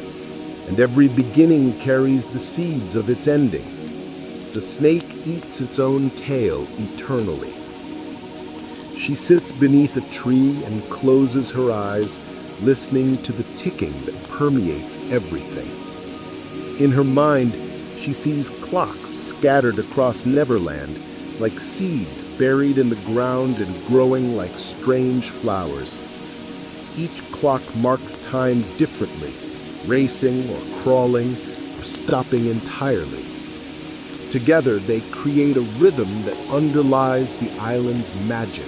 and every beginning carries the seeds of its ending. The snake eats its own tail eternally. She sits beneath a tree and closes her eyes, listening to the ticking that permeates everything. In her mind, she sees clocks scattered across Neverland like seeds buried in the ground and growing like strange flowers. Each clock marks time differently, racing or crawling or stopping entirely. Together, they create a rhythm that underlies the island's magic,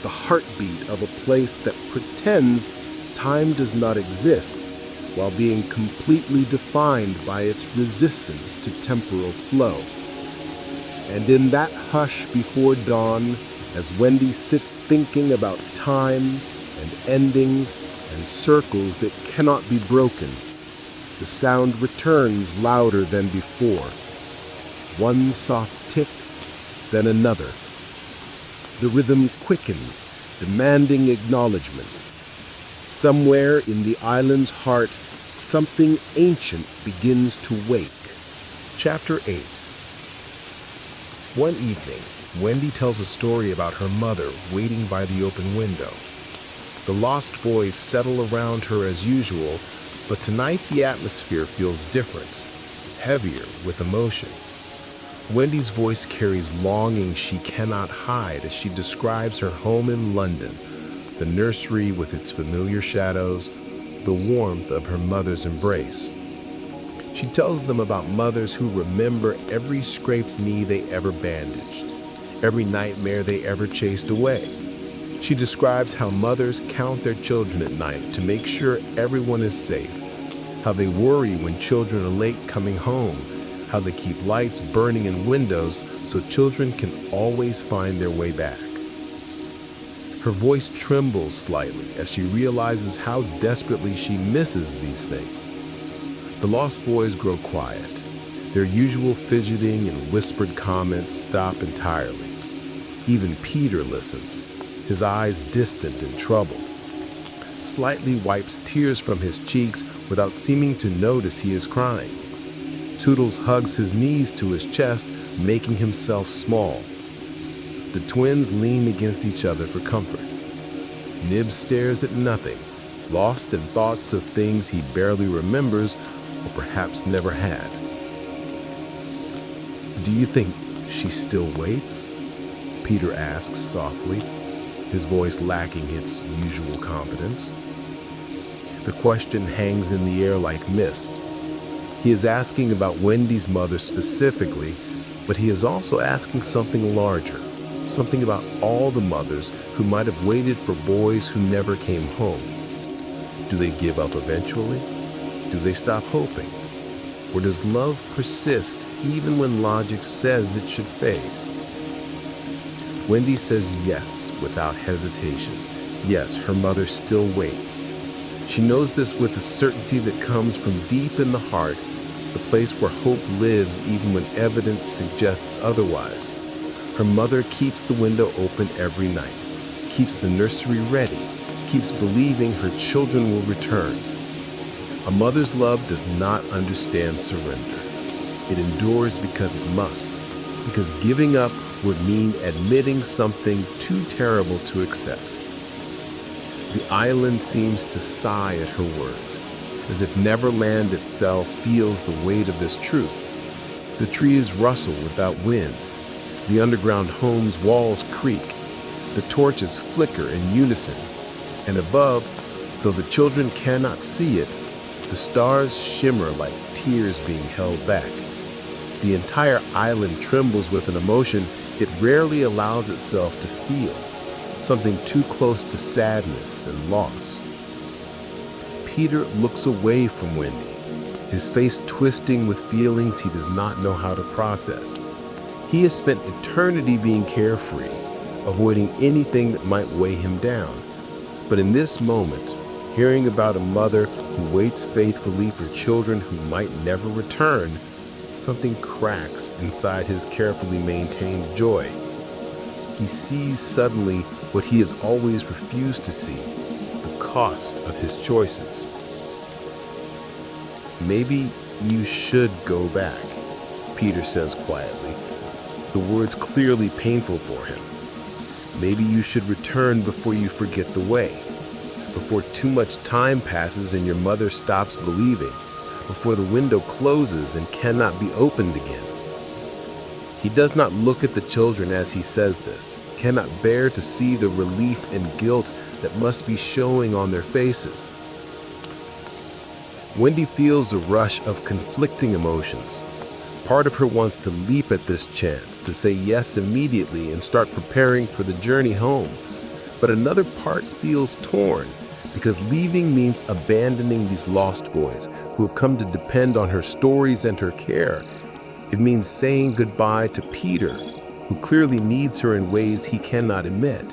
the heartbeat of a place that pretends time does not exist while being completely defined by its resistance to temporal flow. And in that hush before dawn, as Wendy sits thinking about time and endings and circles that cannot be broken, the sound returns louder than before. One soft tick, then another. The rhythm quickens, demanding acknowledgement. Somewhere in the island's heart, something ancient begins to wake. Chapter 8. One evening, Wendy tells a story about her mother waiting by the open window. The lost boys settle around her as usual, but tonight the atmosphere feels different, heavier with emotion. Wendy's voice carries longing she cannot hide as she describes her home in London, the nursery with its familiar shadows, the warmth of her mother's embrace. She tells them about mothers who remember every scraped knee they ever bandaged, every nightmare they ever chased away. She describes how mothers count their children at night to make sure everyone is safe, how they worry when children are late coming home, how they keep lights burning in windows so children can always find their way back. Her voice trembles slightly as she realizes how desperately she misses these things. The lost boys grow quiet. Their usual fidgeting and whispered comments stop entirely. Even Peter listens, his eyes distant and troubled. Slightly wipes tears from his cheeks without seeming to notice he is crying. Toodles hugs his knees to his chest, making himself small. The twins lean against each other for comfort. Nib stares at nothing, lost in thoughts of things he barely remembers or perhaps never had. "Do you think she still waits?" Peter asks softly, his voice lacking its usual confidence. The question hangs in the air like mist. He is asking about Wendy's mother specifically, but he is also asking something larger, something about all the mothers who might have waited for boys who never came home. Do they give up eventually? Do they stop hoping? Or does love persist even when logic says it should fade? Wendy says yes without hesitation. Yes, her mother still waits. She knows this with a certainty that comes from deep in the heart, the place where hope lives even when evidence suggests otherwise. Her mother keeps the window open every night, keeps the nursery ready, keeps believing her children will return. A mother's love does not understand surrender. It endures because it must, because giving up would mean admitting something too terrible to accept. The island seems to sigh at her words, as if Neverland itself feels the weight of this truth. The trees rustle without wind. The underground home's walls creak. The torches flicker in unison. And above, though the children cannot see it, the stars shimmer like tears being held back. The entire island trembles with an emotion it rarely allows itself to feel, something too close to sadness and loss. Peter looks away from Wendy, his face twisting with feelings he does not know how to process. He has spent eternity being carefree, avoiding anything that might weigh him down. But in this moment, hearing about a mother who waits faithfully for children who might never return, something cracks inside his carefully maintained joy. He sees suddenly what he has always refused to see, the cost of his choices. "Maybe you should go back," Peter says quietly, the words clearly painful for him. "Maybe you should return before you forget the way. before too much time passes and your mother stops believing, before the window closes and cannot be opened again. He does not look at the children as he says this, cannot bear to see the relief and guilt that must be showing on their faces. Wendy feels a rush of conflicting emotions. Part of her wants to leap at this chance, to say yes immediately and start preparing for the journey home. But another part feels torn, because leaving means abandoning these lost boys who have come to depend on her stories and her care. It means saying goodbye to Peter, who clearly needs her in ways he cannot admit.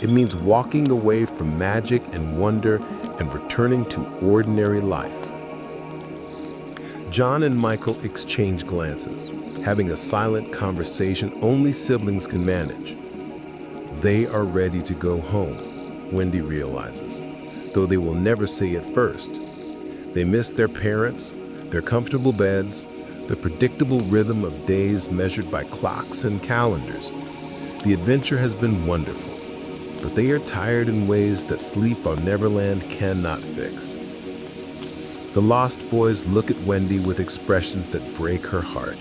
It means walking away from magic and wonder and returning to ordinary life. John and Michael exchange glances, having a silent conversation only siblings can manage. They are ready to go home, Wendy realizes, though they will never say it first. They miss their parents, their comfortable beds, the predictable rhythm of days measured by clocks and calendars. The adventure has been wonderful, but they are tired in ways that sleep on Neverland cannot fix. The Lost Boys look at Wendy with expressions that break her heart.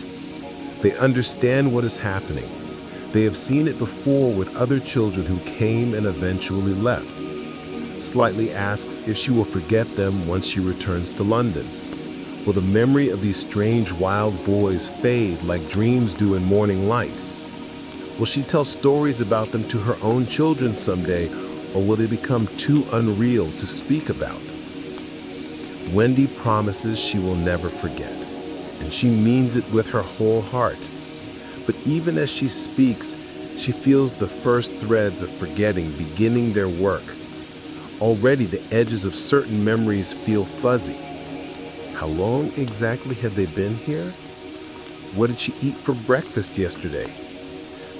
They understand what is happening. They have seen it before with other children who came and eventually left. Slightly asks if she will forget them once she returns to London. Will the memory of these strange wild boys fade like dreams do in morning light? Will she tell stories about them to her own children someday, or will they become too unreal to speak about? Wendy promises she will never forget, and she means it with her whole heart. But even as she speaks, she feels the first threads of forgetting beginning their work. Already the edges of certain memories feel fuzzy. How long exactly have they been here? What did she eat for breakfast yesterday?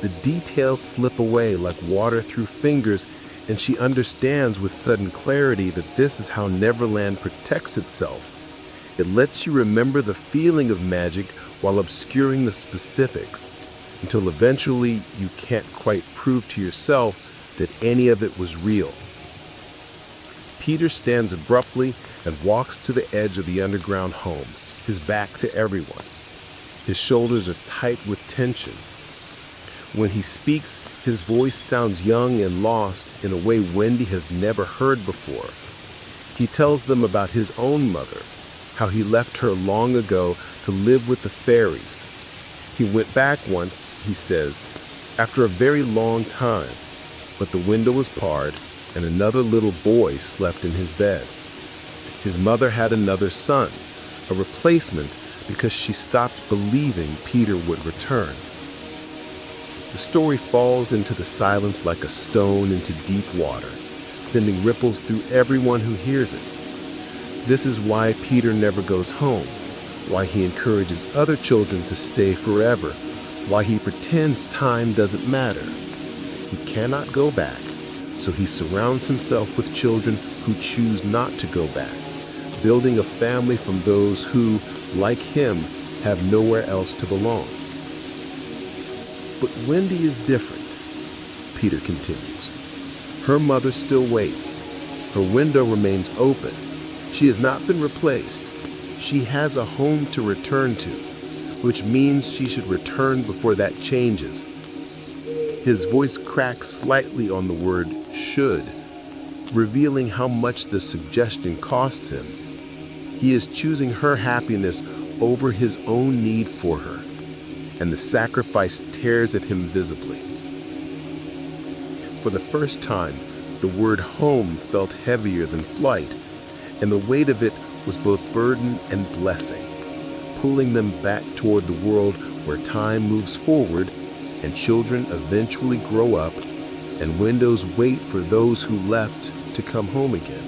The details slip away like water through fingers, and she understands with sudden clarity that this is how Neverland protects itself. It lets you remember the feeling of magic while obscuring the specifics, until eventually you can't quite prove to yourself that any of it was real. Peter stands abruptly and walks to the edge of the underground home, his back to everyone. His shoulders are tight with tension. When he speaks, his voice sounds young and lost in a way Wendy has never heard before. He tells them about his own mother, how he left her long ago to live with the fairies. He went back once, he says, after a very long time, but the window was barred and another little boy slept in his bed. His mother had another son, a replacement because she stopped believing Peter would return. The story falls into the silence like a stone into deep water, sending ripples through everyone who hears it. This is why Peter never goes home, why he encourages other children to stay forever, why he pretends time doesn't matter. He cannot go back, so he surrounds himself with children who choose not to go back, building a family from those who, like him, have nowhere else to belong. But Wendy is different, Peter continues. Her mother still waits. Her window remains open. She has not been replaced. She has a home to return to, which means she should return before that changes. His voice cracks slightly on the word should, revealing how much the suggestion costs him. He is choosing her happiness over his own need for her, and the sacrifice tears at him visibly. For the first time, the word home felt heavier than flight, and the weight of it was both burden and blessing, pulling them back toward the world where time moves forward and children eventually grow up and windows wait for those who left to come home again.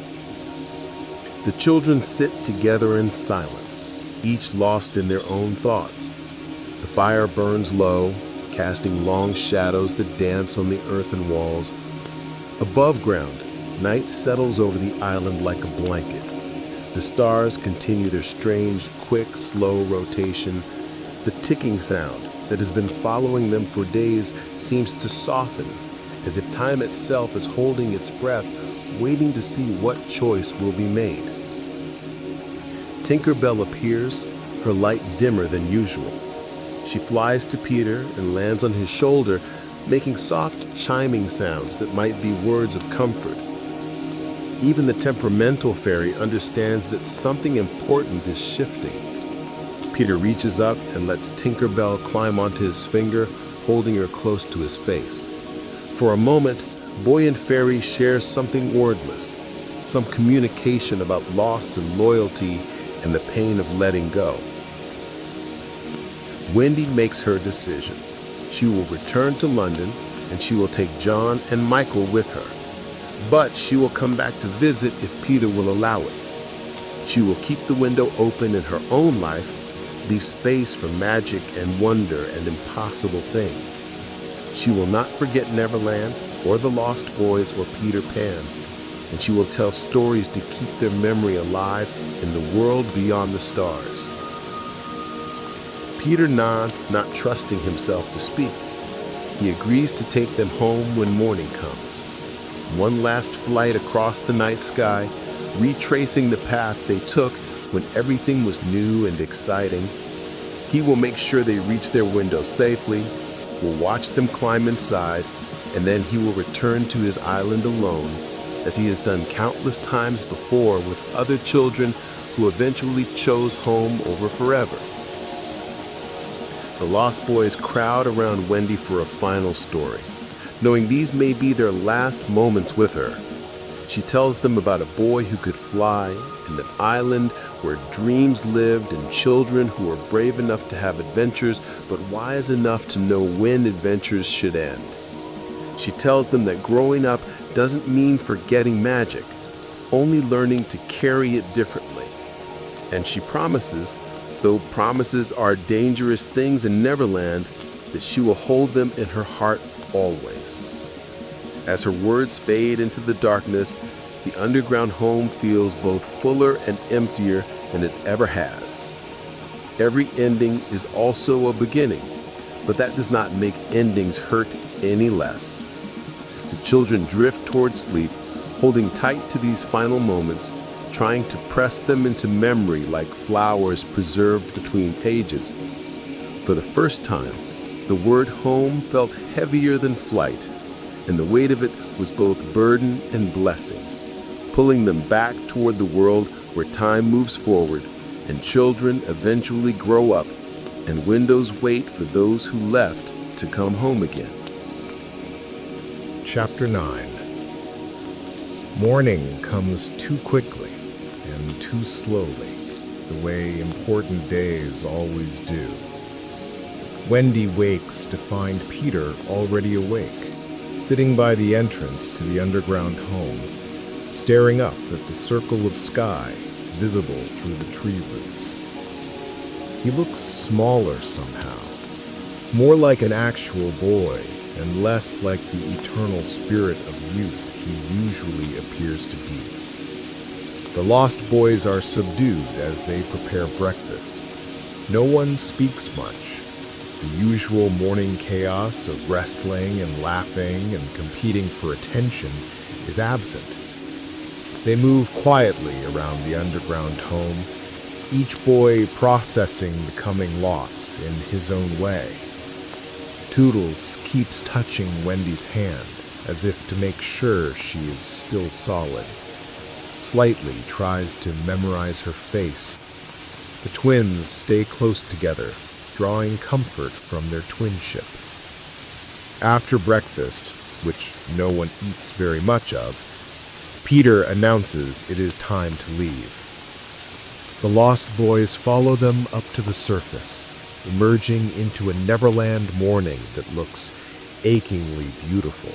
The children sit together in silence, each lost in their own thoughts. The fire burns low, casting long shadows that dance on the earthen walls. Above ground, night settles over the island like a blanket. The stars continue their strange, quick, slow rotation. The ticking sound that has been following them for days seems to soften, as if time itself is holding its breath, waiting to see what choice will be made. Tinkerbell appears, her light dimmer than usual. She flies to Peter and lands on his shoulder, making soft chiming sounds that might be words of comfort. Even the temperamental fairy understands that something important is shifting. Peter reaches up and lets Tinkerbell climb onto his finger, holding her close to his face. For a moment, boy and fairy share something wordless, some communication about loss and loyalty and the pain of letting go. Wendy makes her decision. She will return to London and she will take John and Michael with her. But she will come back to visit if Peter will allow it. She will keep the window open in her own life, leave space for magic and wonder and impossible things. She will not forget Neverland or the Lost Boys or Peter Pan, and she will tell stories to keep their memory alive in the world beyond the stars. Peter nods, not trusting himself to speak. He agrees to take them home when morning comes. One last flight across the night sky, retracing the path they took when everything was new and exciting. He will make sure they reach their window safely, will watch them climb inside, and then he will return to his island alone, as he has done countless times before with other children who eventually chose home over forever. The Lost Boys crowd around Wendy for a final story, knowing these may be their last moments with her. She tells them about a boy who could fly and an island where dreams lived and children who were brave enough to have adventures but wise enough to know when adventures should end. She tells them that growing up doesn't mean forgetting magic, only learning to carry it differently. And she promises, though promises are dangerous things in Neverland, that she will hold them in her heart always. As her words fade into the darkness, the underground home feels both fuller and emptier than it ever has. Every ending is also a beginning, but that does not make endings hurt any less. The children drift toward sleep, holding tight to these final moments, trying to press them into memory like flowers preserved between pages. For the first time, the word home felt heavier than flight, and the weight of it was both burden and blessing, pulling them back toward the world where time moves forward and children eventually grow up and windows wait for those who left to come home again. Chapter 9. Morning comes too quickly and too slowly, the way important days always do. Wendy wakes to find Peter already awake, sitting by the entrance to the underground home, staring up at the circle of sky visible through the tree roots. He looks smaller somehow, more like an actual boy and less like the eternal spirit of youth he usually appears to be. The Lost Boys are subdued as they prepare breakfast. No one speaks much. The usual morning chaos of wrestling and laughing and competing for attention is absent. They move quietly around the underground home, each boy processing the coming loss in his own way. Toodles keeps touching Wendy's hand as if to make sure she is still solid. Slightly tries to memorize her face. The twins stay close together, drawing comfort from their twinship. After breakfast, which no one eats very much of, Peter announces it is time to leave. The Lost Boys follow them up to the surface, emerging into a Neverland morning that looks achingly beautiful.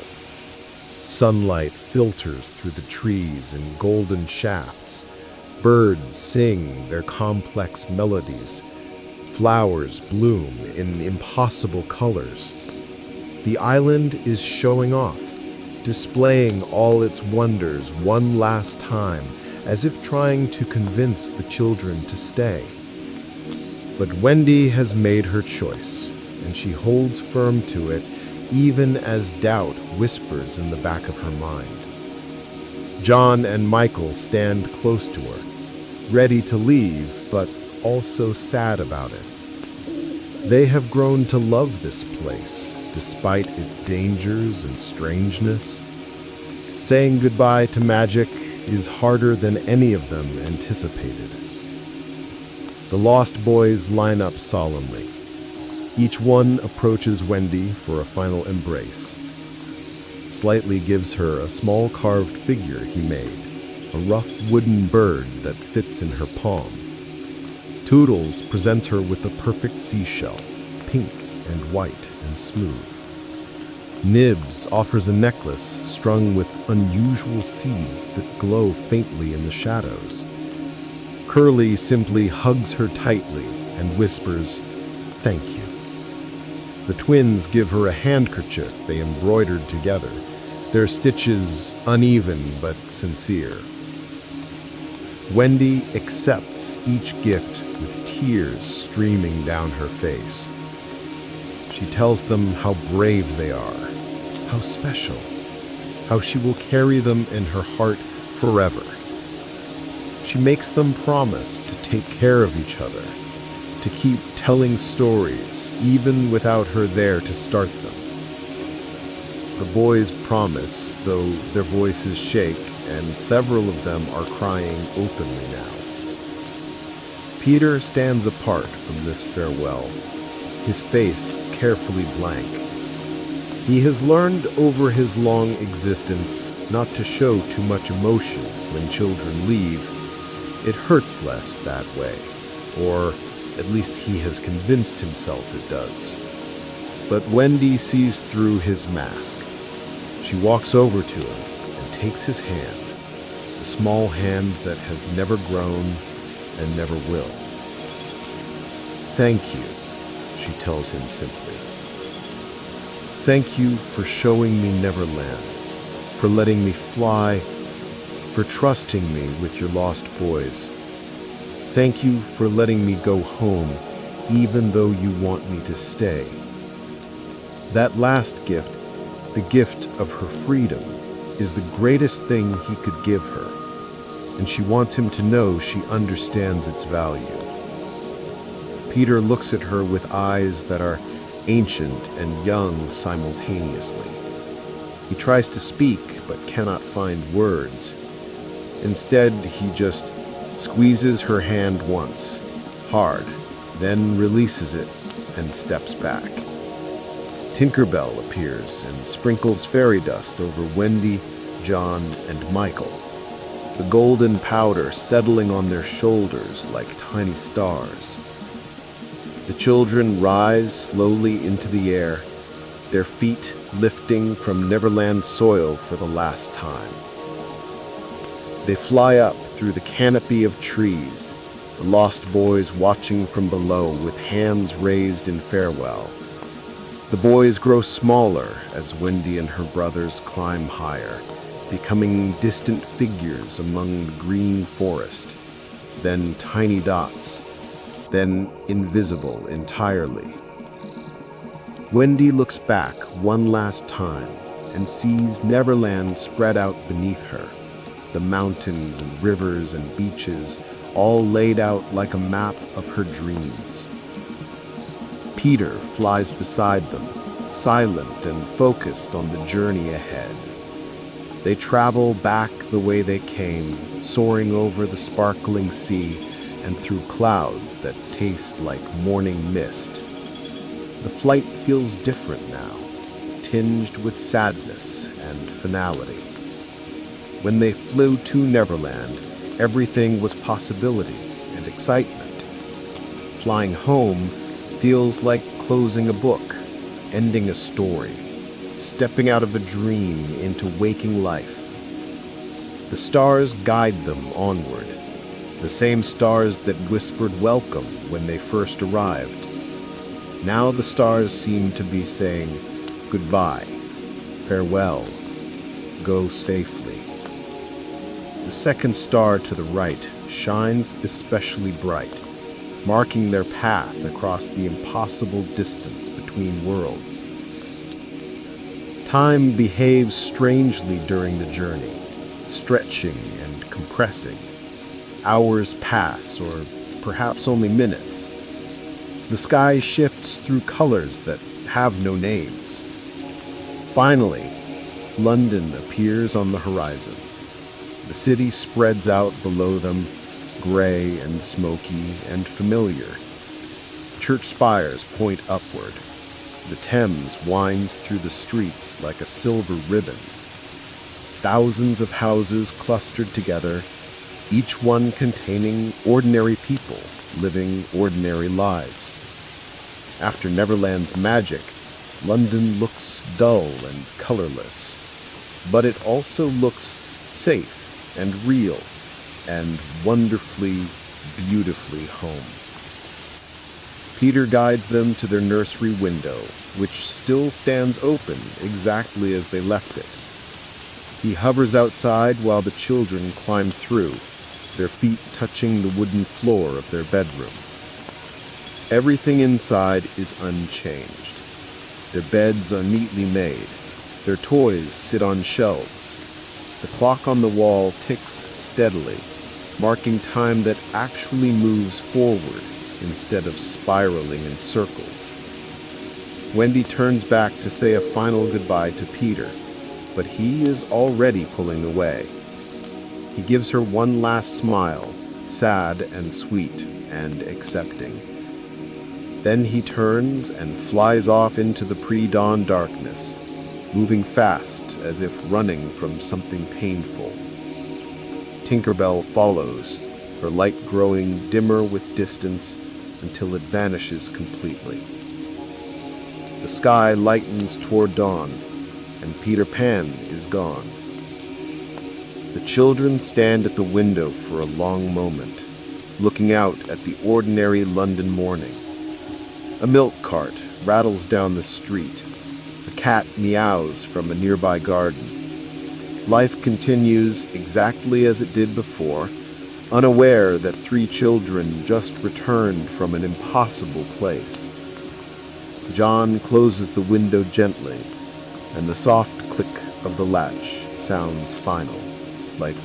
Sunlight filters through the trees in golden shafts. Birds sing their complex melodies. Flowers bloom in impossible colors. The island is showing off, displaying all its wonders one last time, as if trying to convince the children to stay. But Wendy has made her choice, and she holds firm to it, even as doubt whispers in the back of her mind. John and Michael stand close to her, ready to leave, but also sad about it. They have grown to love this place, despite its dangers and strangeness. Saying goodbye to magic is harder than any of them anticipated. The lost boys line up solemnly. Each one approaches Wendy for a final embrace. Slightly gives her a small carved figure he made, a rough wooden bird that fits in her palm. Toodles presents her with a perfect seashell, pink and white and smooth. Nibs offers a necklace strung with unusual seeds that glow faintly in the shadows. Curly simply hugs her tightly and whispers, "Thank you." The twins give her a handkerchief they embroidered together, their stitches uneven but sincere. Wendy accepts each gift with tears streaming down her face. She tells them how brave they are, how special, how she will carry them in her heart forever. She makes them promise to take care of each other, to keep telling stories, even without her there to start them. The boys promise, though their voices shake, and several of them are crying openly now. Peter stands apart from this farewell, his face carefully blank. He has learned over his long existence not to show too much emotion when children leave. It hurts less that way, or at least he has convinced himself it does. But Wendy sees through his mask. She walks over to him and takes his hand, a small hand that has never grown and never will. "Thank you," she tells him simply. "Thank you for showing me Neverland, for letting me fly, for trusting me with your lost boys. Thank you for letting me go home, even though you want me to stay." That last gift, the gift of her freedom, is the greatest thing he could give her, and she wants him to know she understands its value. Peter looks at her with eyes that are ancient and young simultaneously. He tries to speak but cannot find words. Instead, he just squeezes her hand once, hard, then releases it and steps back. Tinkerbell appears and sprinkles fairy dust over Wendy, John, and Michael, the golden powder settling on their shoulders like tiny stars. The children rise slowly into the air, their feet lifting from Neverland soil for the last time. They fly up through the canopy of trees, the lost boys watching from below with hands raised in farewell. The boys grow smaller as Wendy and her brothers climb higher, becoming distant figures among the green forest, then tiny dots, then invisible entirely. Wendy looks back one last time and sees Neverland spread out beneath her, the mountains and rivers and beaches all laid out like a map of her dreams. Peter flies beside them, silent and focused on the journey ahead. They travel back the way they came, soaring over the sparkling sea and through clouds that taste like morning mist. The flight feels different now, tinged with sadness and finality. When they flew to Neverland, everything was possibility and excitement. Flying home feels like closing a book, ending a story, stepping out of a dream into waking life. The stars guide them onward, the same stars that whispered welcome when they first arrived. Now the stars seem to be saying goodbye, farewell, go safely. The second star to the right shines especially bright, marking their path across the impossible distance between worlds. Time behaves strangely during the journey. stretching and compressing. Hours pass, or perhaps only minutes. The sky shifts through colors that have no names. Finally, London appears on the horizon. The city spreads out below them, gray and smoky and familiar. Church spires point upward. The Thames winds through the streets like a silver ribbon. Thousands of houses clustered together, each one containing ordinary people living ordinary lives. After Neverland's magic, London looks dull and colorless, but it also looks safe and real and wonderfully, beautifully home. Peter guides them to their nursery window, which still stands open exactly as they left it. He hovers outside while the children climb through, their feet touching the wooden floor of their bedroom. Everything inside is unchanged. Their beds are neatly made. Their toys sit on shelves. The clock on the wall ticks steadily, marking time that actually moves forward instead of spiraling in circles. Wendy turns back to say a final goodbye to Peter, but he is already pulling away. He gives her one last smile, sad and sweet and accepting. Then he turns and flies off into the pre-dawn darkness, moving fast as if running from something painful. Tinkerbell follows, her light growing dimmer with distance until it vanishes completely. The sky lightens toward dawn, and Peter Pan is gone. The children stand at the window for a long moment, looking out at the ordinary London morning. A milk cart rattles down the street. A cat meows from a nearby garden. Life continues exactly as it did before, unaware that 3 children just returned from an impossible place. John closes the window gently, and the soft click of the latch sounds final, like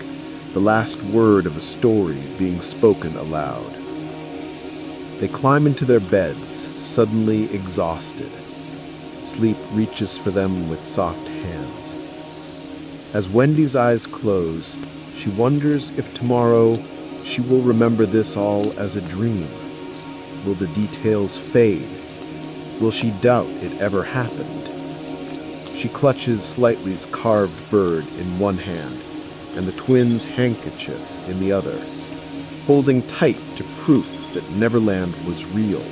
the last word of a story being spoken aloud. They climb into their beds, suddenly exhausted. Sleep reaches for them with soft hands. As Wendy's eyes close, she wonders if tomorrow she will remember this all as a dream. Will the details fade? Will she doubt it ever happened? She clutches Slightly's carved bird in one hand and the twins' handkerchief in the other, holding tight to proof that Neverland was real.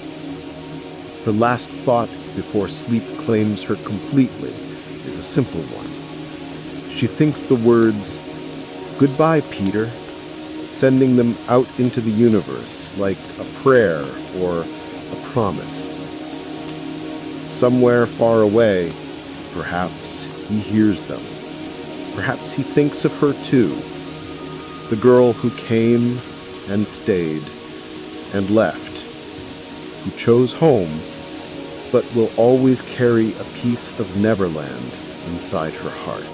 Her last thought before sleep claims her completely is a simple one. She thinks the words, "Goodbye, Peter," sending them out into the universe like a prayer or a promise. Somewhere far away, perhaps he hears them. Perhaps he thinks of her too, the girl who came and stayed and left, who chose home, but will always carry a piece of Neverland inside her heart.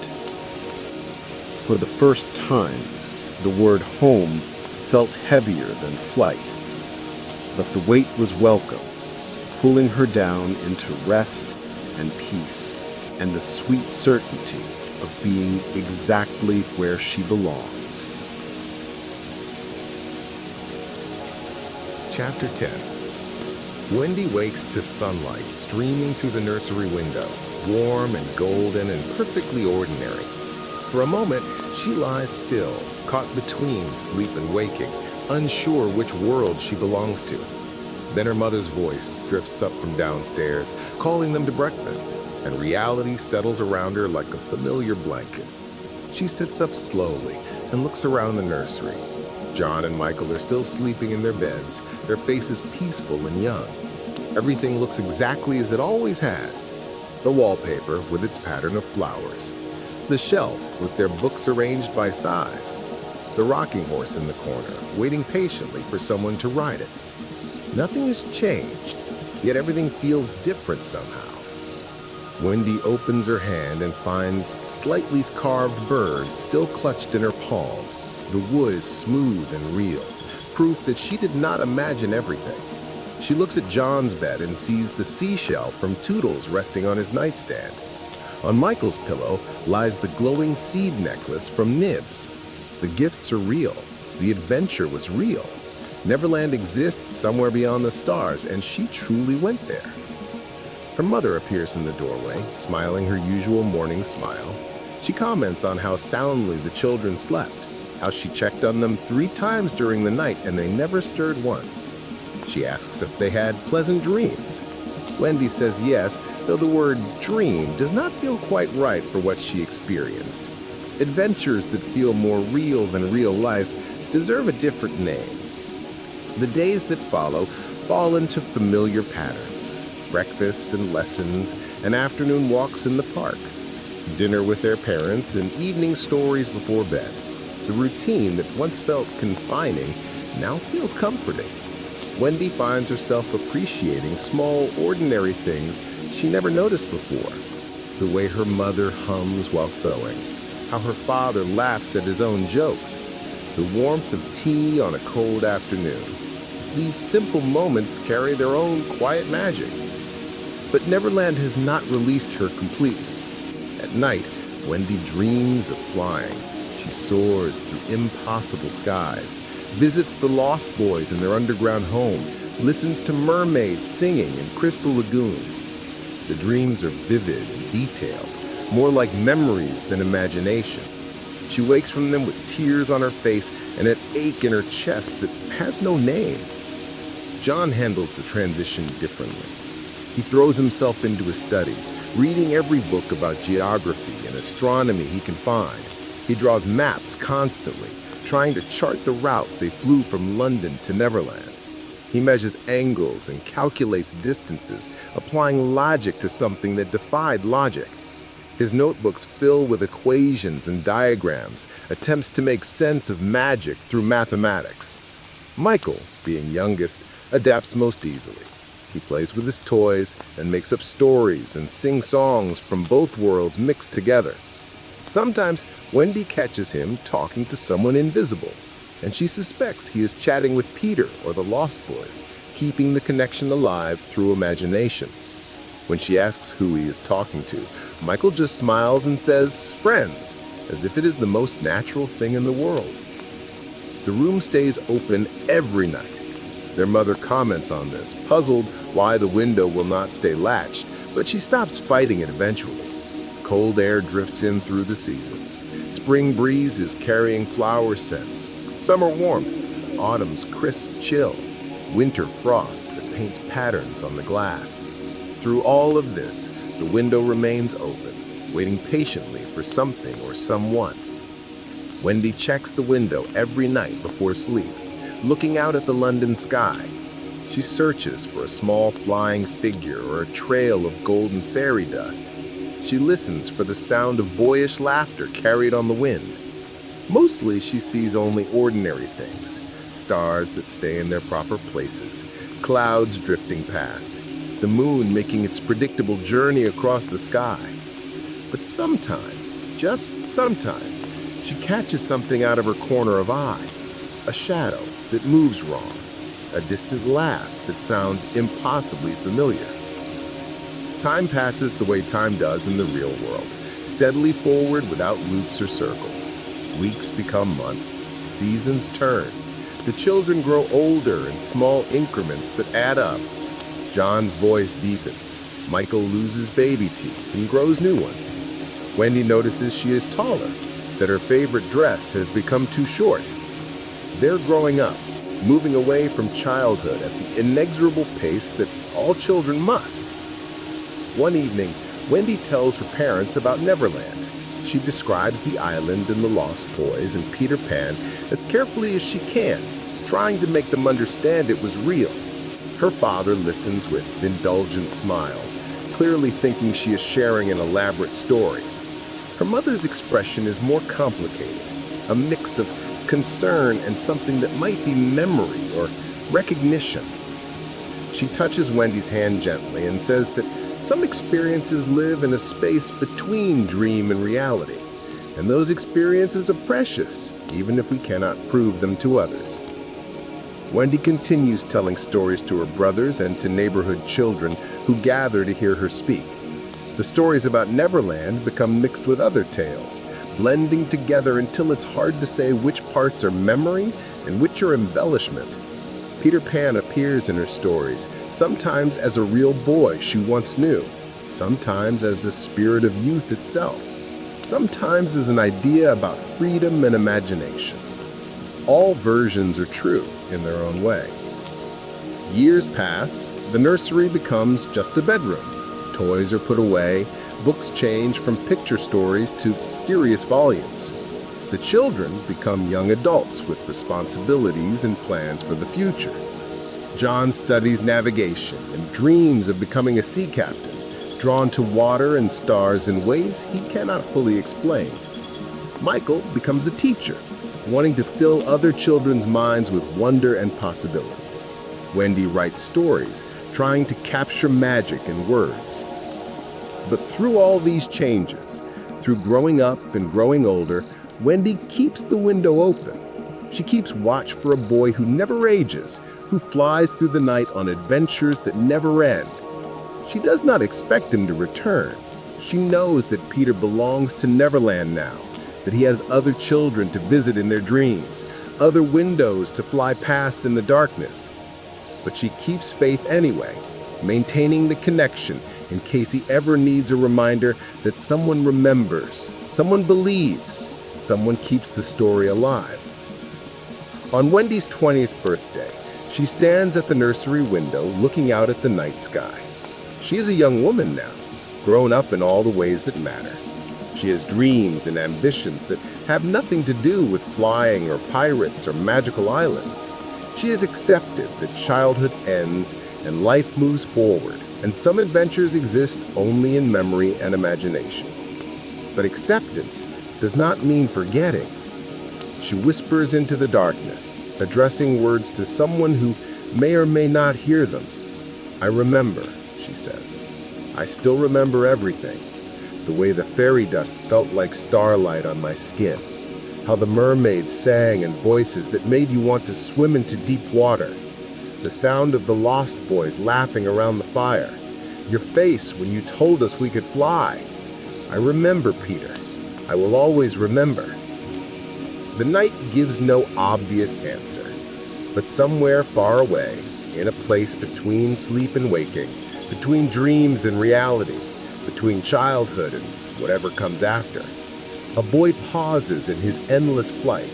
For the first time, the word home felt heavier than flight, but the weight was welcome, pulling her down into rest and peace and the sweet certainty of being exactly where she belonged. Chapter 10. Wendy wakes to sunlight streaming through the nursery window, warm and golden and perfectly ordinary. For a moment, she lies still, caught between sleep and waking, unsure which world she belongs to. Then her mother's voice drifts up from downstairs, calling them to breakfast, and reality settles around her like a familiar blanket. She sits up slowly and looks around the nursery. John and Michael are still sleeping in their beds, their faces peaceful and young. Everything looks exactly as it always has. The wallpaper with its pattern of flowers. The shelf with their books arranged by size. The rocking horse in the corner, waiting patiently for someone to ride it. Nothing has changed, yet everything feels different somehow. Wendy opens her hand and finds slightly carved bird still clutched in her palm. The wood is smooth and real, proof that she did not imagine everything. She looks at John's bed and sees the seashell from Toodles resting on his nightstand. On Michael's pillow lies the glowing seed necklace from Nibs. The gifts are real. The adventure was real. Neverland exists somewhere beyond the stars, and she truly went there. Her mother appears in the doorway, smiling her usual morning smile. She comments on how soundly the children slept, how she checked on them 3 times during the night and they never stirred once. She asks if they had pleasant dreams. Wendy says yes, though the word dream does not feel quite right for what she experienced. Adventures that feel more real than real life deserve a different name. The days that follow fall into familiar patterns: breakfast and lessons, and afternoon walks in the park, dinner with their parents, and evening stories before bed. The routine that once felt confining now feels comforting. Wendy finds herself appreciating small, ordinary things she never noticed before. The way her mother hums while sewing, how her father laughs at his own jokes, the warmth of tea on a cold afternoon. These simple moments carry their own quiet magic. But Neverland has not released her completely. At night, Wendy dreams of flying. She soars through impossible skies, visits the Lost Boys in their underground home, listens to mermaids singing in crystal lagoons. The dreams are vivid and detailed, more like memories than imagination. She wakes from them with tears on her face and an ache in her chest that has no name. John handles the transition differently. He throws himself into his studies, reading every book about geography and astronomy he can find. He draws maps constantly, trying to chart the route they flew from London to Neverland. He measures angles and calculates distances, applying logic to something that defied logic. His notebooks fill with equations and diagrams, attempts to make sense of magic through mathematics. Michael, being youngest, adapts most easily. He plays with his toys and makes up stories and sings songs from both worlds mixed together. Sometimes Wendy catches him talking to someone invisible, and she suspects he is chatting with Peter or the Lost Boys, keeping the connection alive through imagination. When she asks who he is talking to, Michael just smiles and says, "Friends," as if it is the most natural thing in the world. The room stays open every night. Their mother comments on this, puzzled why the window will not stay latched, but she stops fighting it eventually. Cold air drifts in through the seasons. Spring breeze is carrying flower scents, summer warmth, autumn's crisp chill, winter frost that paints patterns on the glass. Through all of this, the window remains open, waiting patiently for something or someone. Wendy checks the window every night before sleep, looking out at the London sky. She searches for a small flying figure or a trail of golden fairy dust. She listens for the sound of boyish laughter carried on the wind. Mostly she sees only ordinary things, stars that stay in their proper places, clouds drifting past, the moon making its predictable journey across the sky. But sometimes, just sometimes, she catches something out of her corner of eye, a shadow that moves wrong, a distant laugh that sounds impossibly familiar. Time passes the way time does in the real world, steadily forward without loops or circles. Weeks become months, seasons turn. The children grow older in small increments that add up. John's voice deepens. Michael loses baby teeth and grows new ones. Wendy notices she is taller, that her favorite dress has become too short. They're growing up, moving away from childhood at the inexorable pace that all children must. One evening, Wendy tells her parents about Neverland. She describes the island and the Lost Boys and Peter Pan as carefully as she can, trying to make them understand it was real. Her father listens with an indulgent smile, clearly thinking she is sharing an elaborate story. Her mother's expression is more complicated, a mix of concern and something that might be memory or recognition. She touches Wendy's hand gently and says that Some experiences live in a space between dream and reality, and those experiences are precious, even if we cannot prove them to others. Wendy continues telling stories to her brothers and to neighborhood children who gather to hear her speak. The stories about Neverland become mixed with other tales, blending together until it's hard to say which parts are memory and which are embellishment. Peter Pan appears in her stories, sometimes as a real boy she once knew, sometimes as a spirit of youth itself, sometimes as an idea about freedom and imagination. All versions are true in their own way. Years pass, the nursery becomes just a bedroom. Toys are put away, books change from picture stories to serious volumes. The children become young adults with responsibilities and plans for the future. John studies navigation and dreams of becoming a sea captain, drawn to water and stars in ways he cannot fully explain. Michael becomes a teacher, wanting to fill other children's minds with wonder and possibility. Wendy writes stories, trying to capture magic in words. But through all these changes, through growing up and growing older, Wendy keeps the window open. She keeps watch for a boy who never ages, who flies through the night on adventures that never end. She does not expect him to return. She knows that Peter belongs to Neverland now, that he has other children to visit in their dreams, other windows to fly past in the darkness. But she keeps faith anyway, maintaining the connection in case he ever needs a reminder that someone remembers, someone believes, someone keeps the story alive. On Wendy's 20th birthday, she stands at the nursery window looking out at the night sky. She is a young woman now, grown up in all the ways that matter. She has dreams and ambitions that have nothing to do with flying or pirates or magical islands. She has accepted that childhood ends and life moves forward, and some adventures exist only in memory and imagination. But acceptance does not mean forgetting. She whispers into the darkness, addressing words to someone who may or may not hear them. "I remember," she says. "I still remember everything. The way the fairy dust felt like starlight on my skin. How the mermaids sang in voices that made you want to swim into deep water. The sound of the Lost Boys laughing around the fire. Your face when you told us we could fly. I remember, Peter. I will always remember." The night gives no obvious answer, but somewhere far away, in a place between sleep and waking, between dreams and reality, between childhood and whatever comes after, a boy pauses in his endless flight.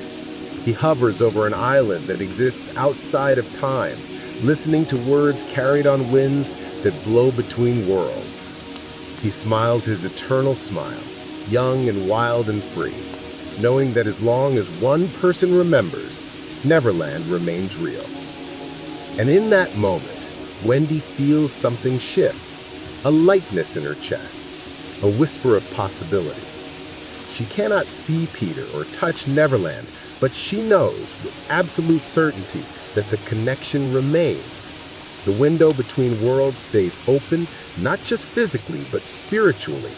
He hovers over an island that exists outside of time, listening to words carried on winds that blow between worlds. He smiles his eternal smile, young and wild and free, knowing that as long as one person remembers, Neverland remains real. And in that moment, Wendy feels something shift, a lightness in her chest, a whisper of possibility. She cannot see Peter or touch Neverland, but she knows with absolute certainty that the connection remains. The window between worlds stays open, not just physically, but spiritually,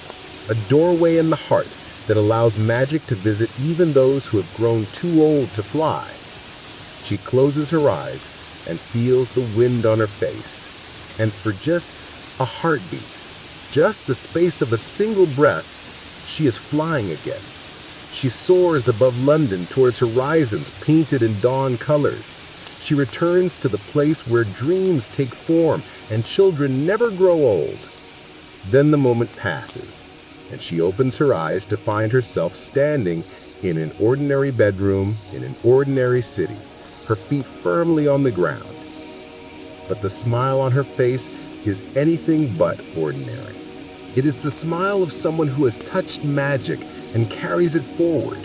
a doorway in the heart that allows magic to visit even those who have grown too old to fly. She closes her eyes and feels the wind on her face, and for just a heartbeat, just the space of a single breath, she is flying again. She soars above London towards horizons painted in dawn colors. She returns to the place where dreams take form and children never grow old. Then the moment passes, and she opens her eyes to find herself standing in an ordinary bedroom in an ordinary city, her feet firmly on the ground. But the smile on her face is anything but ordinary. It is the smile of someone who has touched magic and carries it forward,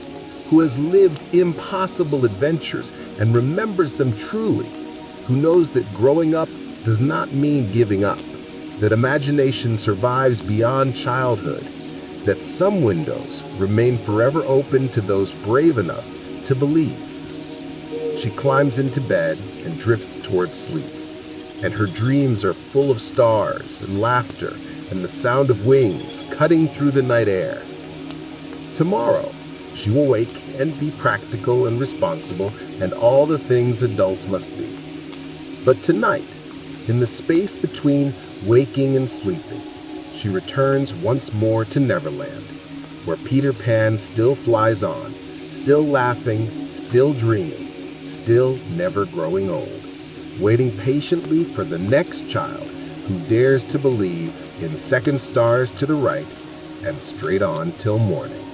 who has lived impossible adventures and remembers them truly, who knows that growing up does not mean giving up, that imagination survives beyond childhood, that some windows remain forever open to those brave enough to believe. She climbs into bed and drifts toward sleep, and her dreams are full of stars and laughter and the sound of wings cutting through the night air. Tomorrow, she will wake and be practical and responsible and all the things adults must be. But tonight, in the space between waking and sleeping, she returns once more to Neverland, where Peter Pan still flies on, still laughing, still dreaming, still never growing old, waiting patiently for the next child who dares to believe in second stars to the right and straight on till morning.